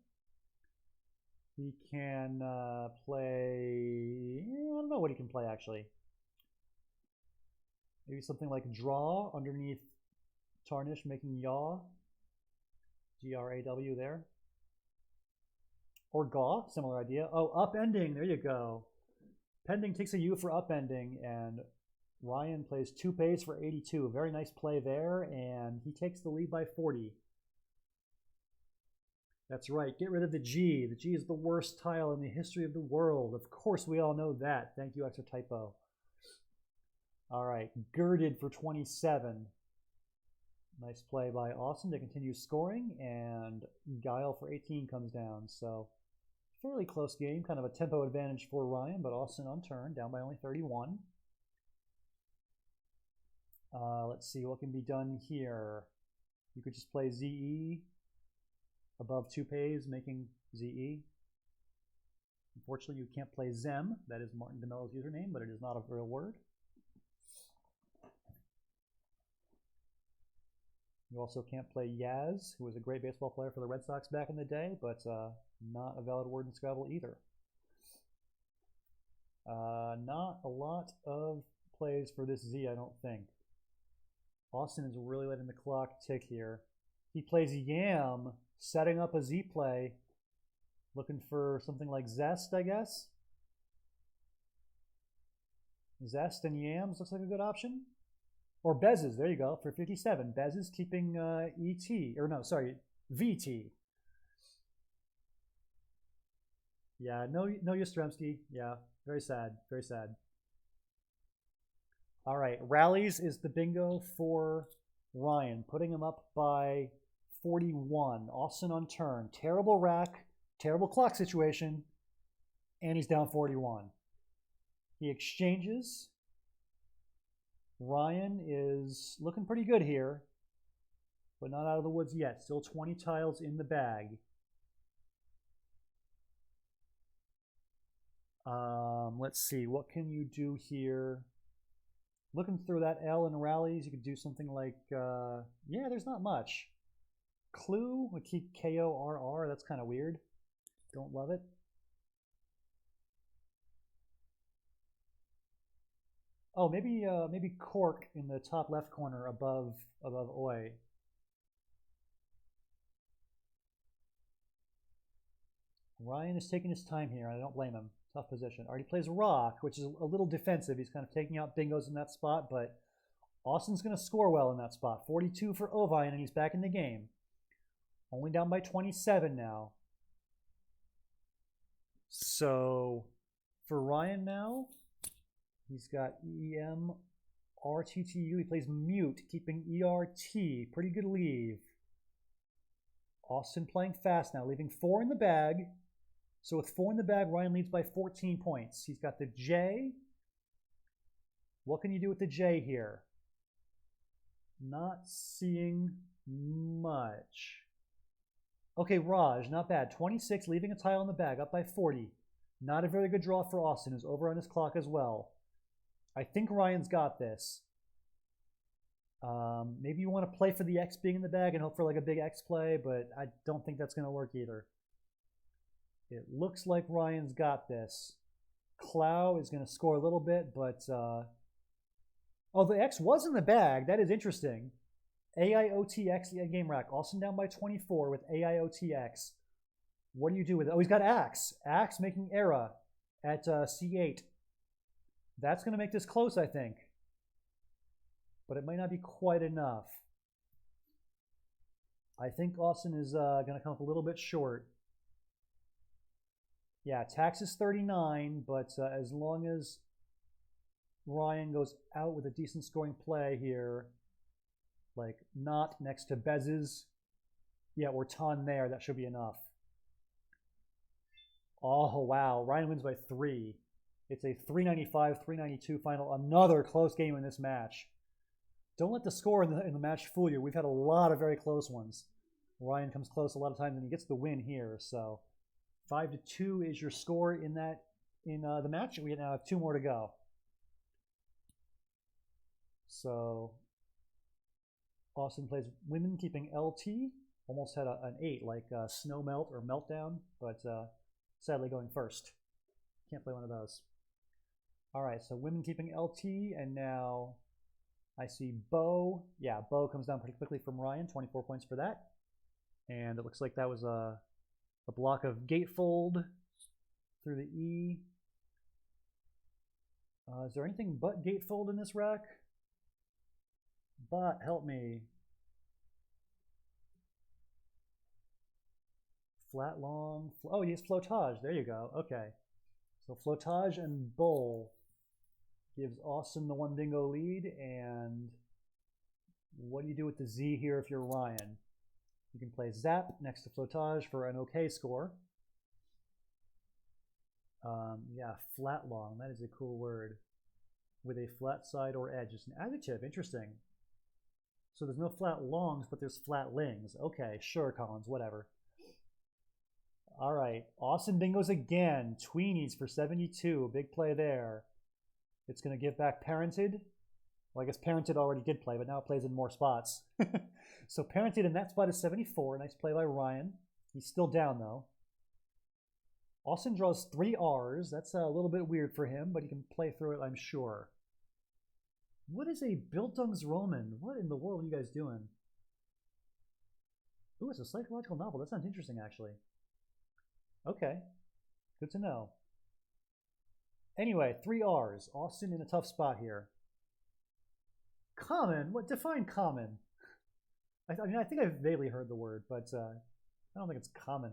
He can play, I don't know what he can play actually. Maybe something like draw underneath Tarnish, making yaw. G-R-A-W there. Or gaw, similar idea. Oh, upending, there you go. Pending takes a U for upending, and Ryan plays 2 pays for 82. Very nice play there, and he takes the lead by 40. That's right, get rid of the G. The G is the worst tile in the history of the world. Of course, we all know that. Thank you, extra typo. All right, girded for 27. Nice play by Austin to continue scoring, and Guile for 18 comes down. So fairly close game, kind of a tempo advantage for Ryan, but Austin on turn, down by only 31. Let's see what can be done here. You could just play ZE above 2 pays, making ZE. Unfortunately, you can't play Zem. That is Martin DeMello's username, but it is not a real word. You also can't play Yaz, who was a great baseball player for the Red Sox back in the day, but not a valid word in Scrabble either. Not a lot of plays for this Z, I don't think. Austin is really letting the clock tick here. He plays Yam, setting up a Z play, looking for something like Zest, I guess. Zest and Yams looks like a good option. Or Bez's, there you go, for 57. Bez's keeping ET, or no, sorry, VT. Yeah, no Yastrzemski. Yeah, very sad, very sad. All right, Rallies is the bingo for Ryan, putting him up by 41. Austin on turn. Terrible rack, terrible clock situation, and he's down 41. He exchanges. Ryan is looking pretty good here, but not out of the woods yet. Still 20 tiles in the bag. Let's see, what can you do here? Looking through that L in rallies, you could do something like, yeah, there's not much. Clue would keep KORR. That's kind of weird. Don't love it. Oh, maybe cork in the top left corner above oi. Ryan is taking his time here. I don't blame him. Tough position. Already plays rock, which is a little defensive. He's kind of taking out bingos in that spot, but Austin's going to score well in that spot. 42 for Ovine, and he's back in the game. Only down by 27 now. So for Ryan now, he's got EM, RTTU. He plays mute, keeping ERT. Pretty good leave. Austin playing fast now, leaving 4 in the bag. So with 4 in the bag, Ryan leads by 14 points. He's got the J. What can you do with the J here? Not seeing much. Okay, Raj, not bad. 26, leaving a tile in the bag, up by 40. Not a very good draw for Austin, who's over on his clock as well. I think Ryan's got this. Maybe you want to play for the X being in the bag and hope for like a big X play, but I don't think that's going to work either. It looks like Ryan's got this. Clow is going to score a little bit, but... oh, the X was in the bag. That is interesting. AIOTX game rack. Austin down by 24 with AIOTX. What do you do with it? Oh, he's got Axe. Axe making era at C8. That's going to make this close, I think. But it might not be quite enough. I think Austin is going to come up a little bit short. Yeah, tax is 39, but as long as Ryan goes out with a decent scoring play here, like not next to Bez's, yeah, or ton there, that should be enough. Oh, wow. Ryan wins by 3. It's a 395-392 final. Another close game in this match. Don't let the score in the match fool you. We've had a lot of very close ones. Ryan comes close a lot of times, and he gets the win here. So 5-2 is your score in the match. We now have 2 more to go. So Austin plays women, keeping LT. Almost had an 8, like Snow Melt or Meltdown, but sadly going first. Can't play one of those. All right, so women keeping LT, and now I see Bo. Yeah, Bo comes down pretty quickly from Ryan, 24 points for that. And it looks like that was a block of gatefold through the E. Is there anything but gatefold in this rack? But help me. Flat, long. Oh, he has flotage. There you go. Okay. So flotage and bowl gives Austin the 1 bingo lead. And what do you do with the Z here if you're Ryan? You can play zap next to flotage for an okay score. Yeah, flat long. That is a cool word. With a flat side or edge. It's an adjective. Interesting. So there's no flat longs, but there's flat lings. Okay, sure, Collins, whatever. All right, Austin bingos again. Tweenies for 72. Big play there. It's going to give back Parented. Well, I guess Parented already did play, but now it plays in more spots. So Parented in that spot is 74. Nice play by Ryan. He's still down, though. Austin draws 3 Rs. That's a little bit weird for him, but he can play through it, I'm sure. What is a Bildungsroman? What in the world are you guys doing? Ooh, it's a psychological novel. That sounds interesting, actually. Okay, good to know. Anyway, 3 Rs. Austin in a tough spot here. Common? What? Define common. I mean, I think I've vaguely heard the word, but I don't think it's common.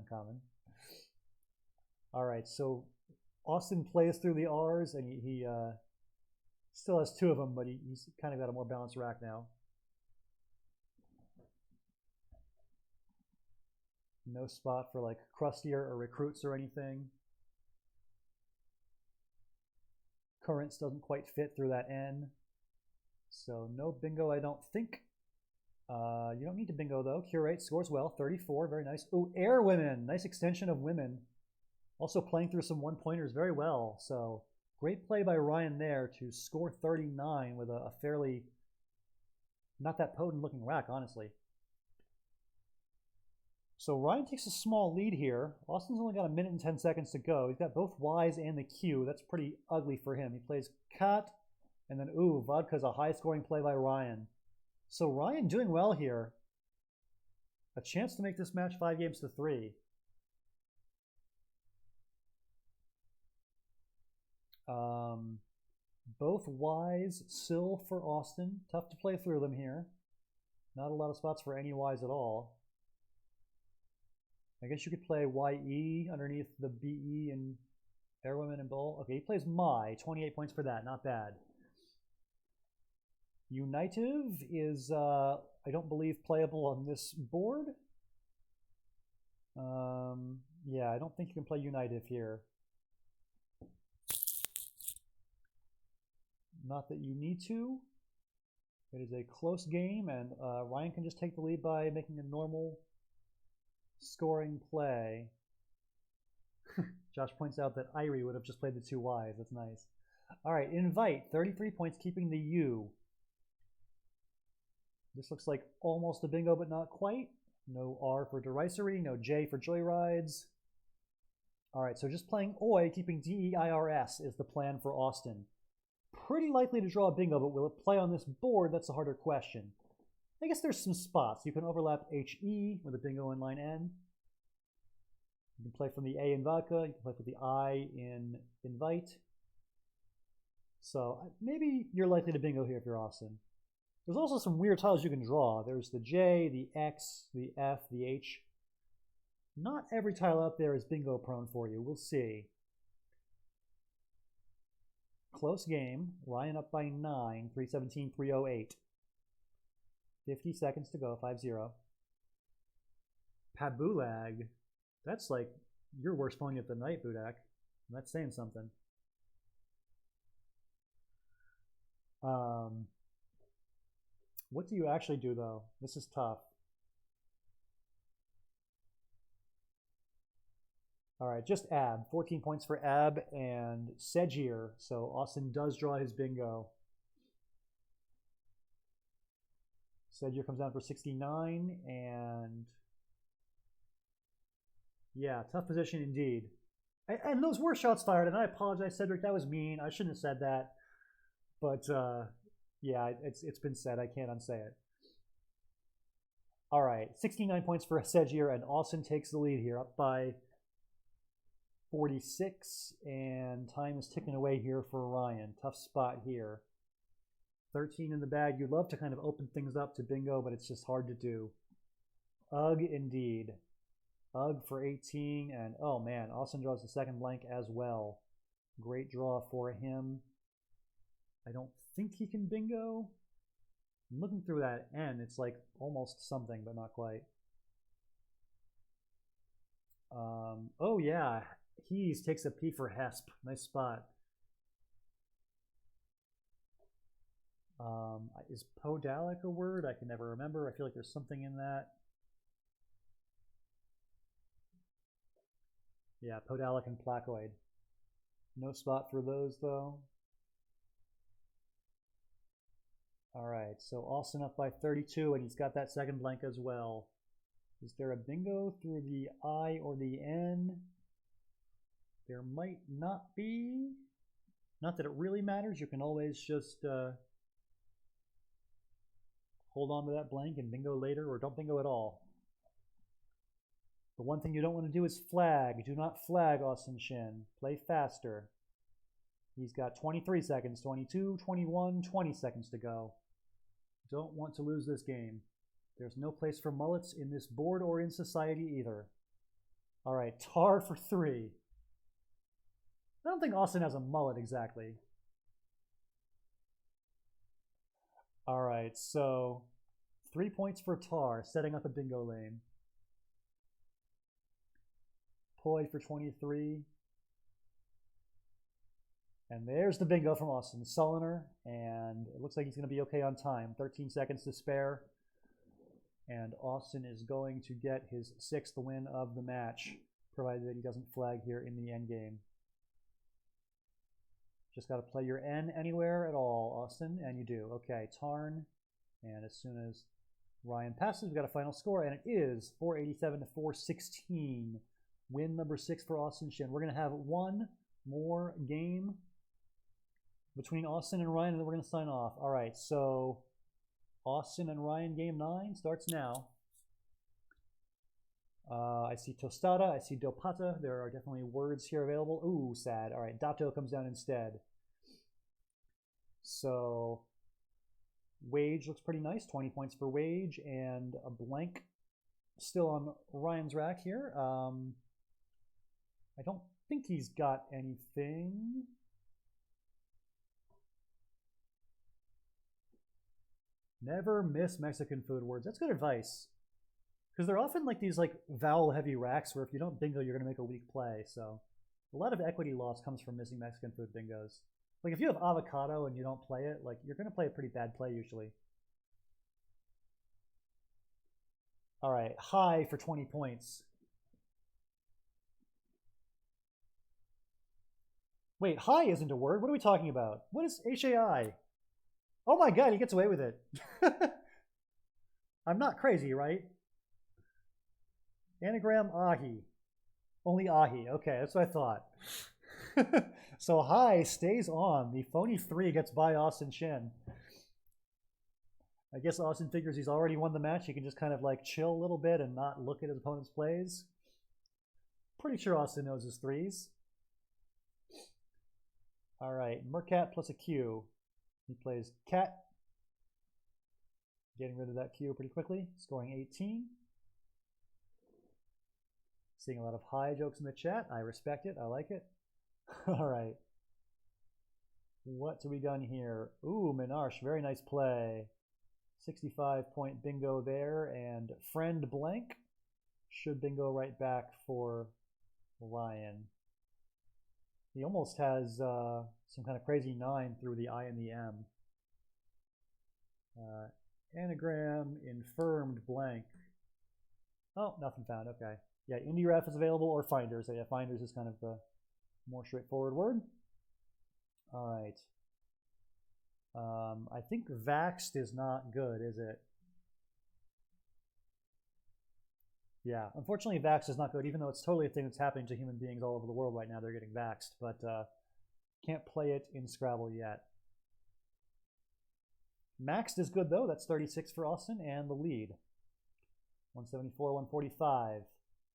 All right, so Austin plays through the Rs, and he still has 2 of them, but he's kind of got a more balanced rack now. No spot for like Crustier or Recruits or anything. Currents doesn't quite fit through that N. So no bingo, I don't think. You don't need to bingo though. Curate scores well, 34, very nice. Oh, Air Women, nice extension of women. Also playing through some 1-pointers very well. So Great play by Ryan there to score 39 with a fairly not that potent looking rack, honestly. So Ryan takes a small lead here. Austin's only got 1 minute and 10 seconds to go. He's got both Ys and the Q. That's pretty ugly for him. He plays Cat, and then, ooh, Vodka's a high-scoring play by Ryan. So Ryan doing well here. A chance to make this match 5 games to 3. Both Ys still for Austin. Tough to play through them here. Not a lot of spots for any Ys at all. I guess you could play YE underneath the BE and Airwomen and Bull. Okay, he plays My. 28 points for that. Not bad. Unitive is, I don't believe, playable on this board. Yeah, I don't think you can play Unitive here. Not that you need to. It is a close game, and Ryan can just take the lead by making a normal scoring play. Josh points out that Irie would have just played the 2 Ys. That's nice. All right, Invite, 33 points, keeping the U. This looks like almost a bingo, but not quite. No R for Derisory, no J for Joyrides. All right, so just playing Oi, keeping DEIRS is the plan for Austin. Pretty likely to draw a bingo, but will it play on this board? That's a harder question. I guess there's some spots. You can overlap HE with a bingo in line N. You can play from the A in Vodka. You can play from the I in Invite. So maybe you're likely to bingo here if you're Austin. There's also some weird tiles you can draw. There's the J, the X, the F, the H. Not every tile out there is bingo prone for you. We'll see. Close game. Ryan up by 9, 317, 308. 50 seconds to go, 5-0. Pabulag. That's like your worst pony of the night, Budak. That's saying something. What do you actually do, though? This is tough. All right, just Ab. 14 points for Ab and Cedric. So Austin does draw his bingo. Cedric comes down for 69, and yeah, tough position indeed. And those were shots fired, and I apologize, Cedric. That was mean. I shouldn't have said that. But yeah, it's been said. I can't unsay it. All right, 69 points for Cedric, and Austin takes the lead here, up by 46, and time is ticking away here for Ryan. Tough spot here. 13 in the bag. You'd love to kind of open things up to bingo, but it's just hard to do. Ugh, indeed. Ugh for 18, and oh man, Austin draws the second blank as well. Great draw for him. I don't think he can bingo. I'm looking through that N. It's like almost something, but not quite. Oh yeah, He's takes a P for Hesp. Nice spot. Is Podalic a word? I can never remember. I feel like there's something in that. Yeah, Podalic and Placoid. No spot for those, though. All right, so Austin up by 32, and he's got that second blank as well. Is there a bingo through the I or the N? There might not be. Not that it really matters. You can always just hold on to that blank and bingo later, or don't bingo at all. The one thing you don't want to do is flag. Do not flag Austin Shin. Play faster. He's got 23 seconds, 22, 21, 20 seconds to go. Don't want to lose this game. There's no place for mullets in this board or in society either. All right, tar for 3. I don't think Austin has a mullet exactly. All right, so 3 points for tar, setting up a bingo lane. Poi for 23. And there's the bingo from Austin. Sulliner, and it looks like he's going to be okay on time. 13 seconds to spare. And Austin is going to get his 6th win of the match, provided that he doesn't flag here in the end game. Just got to play your N anywhere at all, Austin, and you do. Okay, Tarn, and as soon as Ryan passes, we got a final score, and it is 487 to 416. Win number 6 for Austin Shin. We're going to have one more game between Austin and Ryan, and then we're going to sign off. All right, so Austin and Ryan game 9 starts now. I see tostada, I see dopata. There are definitely words here available. Ooh, sad. All right, dato comes down instead. So wage looks pretty nice. 20 points for wage and a blank still on Ryan's rack here. I don't think he's got anything. Never miss Mexican food words. That's good advice. Because they're often like these like vowel heavy racks where if you don't bingo, you're going to make a weak play. So a lot of equity loss comes from missing Mexican food bingos. Like if you have avocado and you don't play it, like you're going to play a pretty bad play usually. All right, high for 20 points. Wait, high isn't a word. What are we talking about? What is HAI? Oh my God, he gets away with it. I'm not crazy, right? Anagram ahi. Only ahi. Okay, that's what I thought. So high stays on. The phony 3 gets by Austin Shin. I guess Austin figures he's already won the match. He can just kind of like chill a little bit and not look at his opponent's plays. Pretty sure Austin knows his 3s. All right, Mercat plus a Q. He plays cat. Getting rid of that Q pretty quickly. Scoring 18. Seeing a lot of high jokes in the chat. I respect it. I like it. All right. What do we done here? Ooh, Menarche. Very nice play. 65-point bingo there. And friend blank should bingo right back for Ryan. He almost has some kind of crazy 9 through the I and the M. Anagram, infirmed blank. Oh, nothing found. Okay. Yeah, Indie Ref is available or Finders. So yeah, Finders is kind of the more straightforward word. All right. I think Vaxxed is not good, is it? Yeah, unfortunately, Vaxxed is not good, even though it's totally a thing that's happening to human beings all over the world right now. They're getting vaxxed, but can't play it in Scrabble yet. Maxed is good, though. That's 36 for Austin, and the lead. 174, 145.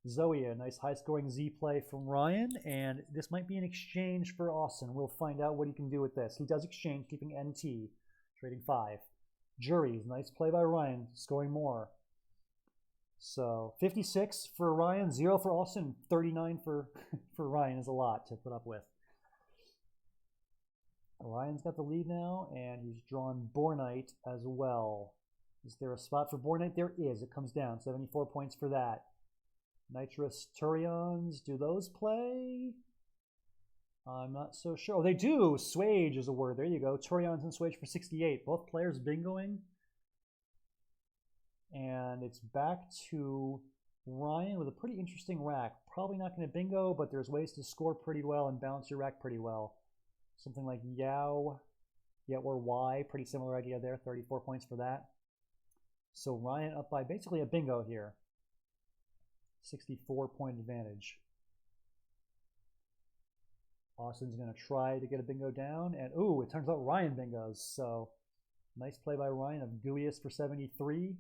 Zoe, a nice high-scoring Z play from Ryan, and this might be an exchange for Austin. We'll find out what he can do with this. He does exchange, keeping NT, trading 5. Juries, nice play by Ryan, scoring more. So 56 for Ryan, 0 for Austin, 39 for Ryan is a lot to put up with. Ryan's got the lead now, and he's drawn Bornite as well. Is there a spot for Bornite? There is. It comes down. 74 points for that. Nitrous Turions, do those play? I'm not so sure. Oh, they do. Swage is a word. There you go. Turions and Swage for 68. Both players bingoing. And it's back to Ryan with a pretty interesting rack. Probably not going to bingo, but there's ways to score pretty well and balance your rack pretty well. Something like Yao, yeah, or Y, pretty similar idea there. 34 points for that. So Ryan up by basically a bingo here. 64-point advantage. Austin's going to try to get a bingo down, and ooh, it turns out Ryan bingos. So nice play by Ryan of Gooiest for 73.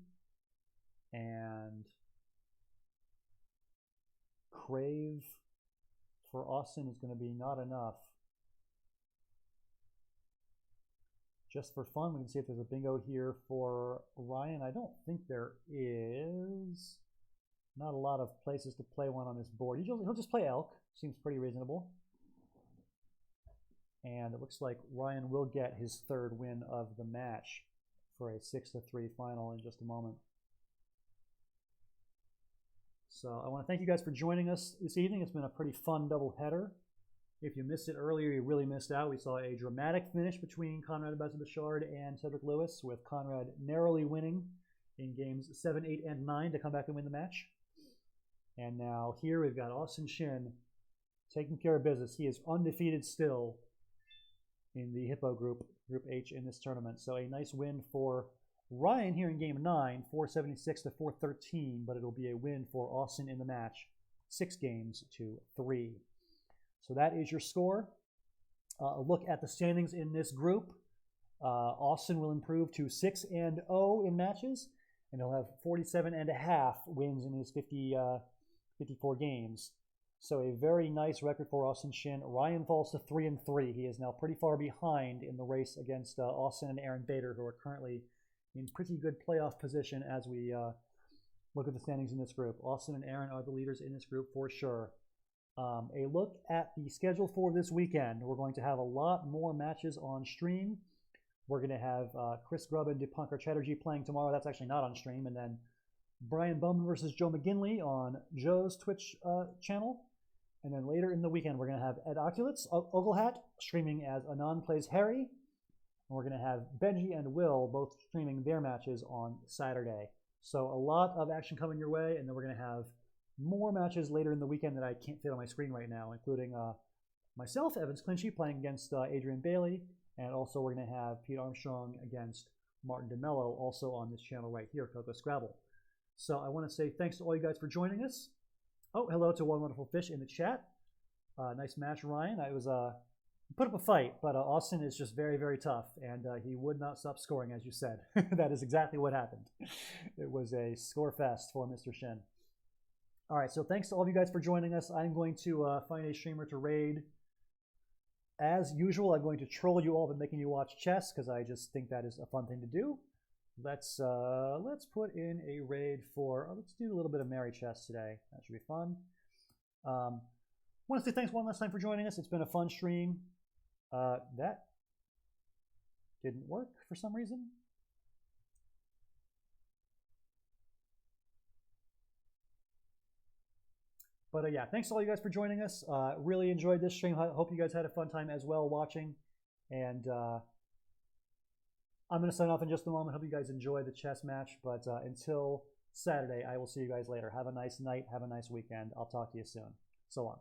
And Crave for Austin is going to be not enough. Just for fun, we can see if there's a bingo here for Ryan. I don't think there is. Not a lot of places to play one on this board. He'll just play Elk. Seems pretty reasonable. And it looks like Ryan will get his 3rd win of the match for a 6-3 final in just a moment. So I want to thank you guys for joining us this evening. It's been a pretty fun doubleheader. If you missed it earlier, you really missed out. We saw a dramatic finish between Conrad and Bassett-Bouchard and Cedric Lewis, with Conrad narrowly winning in games 7, 8, and 9 to come back and win the match. And now here we've got Austin Shin taking care of business. He is undefeated still in the Hippo Group, Group H in this tournament. So a nice win for Ryan here in Game 9, 476 to 413, but it'll be a win for Austin in the match, 6 games to 3. So that is your score. A look at the standings in this group. Austin will improve to 6-0 in matches, and he'll have 47.5 wins in his 54 games. So a very nice record for Austin Shin. Ryan falls to 3-3. He is now pretty far behind in the race against Austin and Aaron Bader, who are currently in pretty good playoff position as we look at the standings in this group. Austin and Aaron are the leaders in this group for sure. A look at the schedule for this weekend. We're going to have a lot more matches on stream. We're going to have Chris Grubb and Dipankar Chatterjee playing tomorrow. That's actually not on stream. And then Brian Bowman versus Joe McGinley on Joe's Twitch channel. And then later in the weekend, we're going to have Ed Oculitz, Oglehat, streaming as Anand plays Harry. And we're going to have Benji and Will both streaming their matches on Saturday. So a lot of action coming your way. And then we're going to have more matches later in the weekend that I can't fit on my screen right now, including myself, Evans Clinchy, playing against Adrian Bailey. And also we're going to have Pete Armstrong against Martin DeMello, also on this channel right here, Coco Scrabble. So I want to say thanks to all you guys for joining us. Oh, hello to One Wonderful Fish in the chat. Nice match, Ryan. I was put up a fight, but Austin is just very, very tough, and he would not stop scoring, as you said. That is exactly what happened. It was a score fest for Mr. Shin. All right, so thanks to all of you guys for joining us. I'm going to find a streamer to raid. As usual, I'm going to troll you all by making you watch chess, because I just think that is a fun thing to do. Let's put in a raid for, let's do a little bit of Merry Chess today. That should be fun. I want to say thanks one last time for joining us. It's been a fun stream. That didn't work for some reason. But yeah, thanks to all you guys for joining us. Really enjoyed this stream. Hope you guys had a fun time as well watching. And I'm going to sign off in just a moment. Hope you guys enjoy the chess match. But until Saturday, I will see you guys later. Have a nice night. Have a nice weekend. I'll talk to you soon. So long.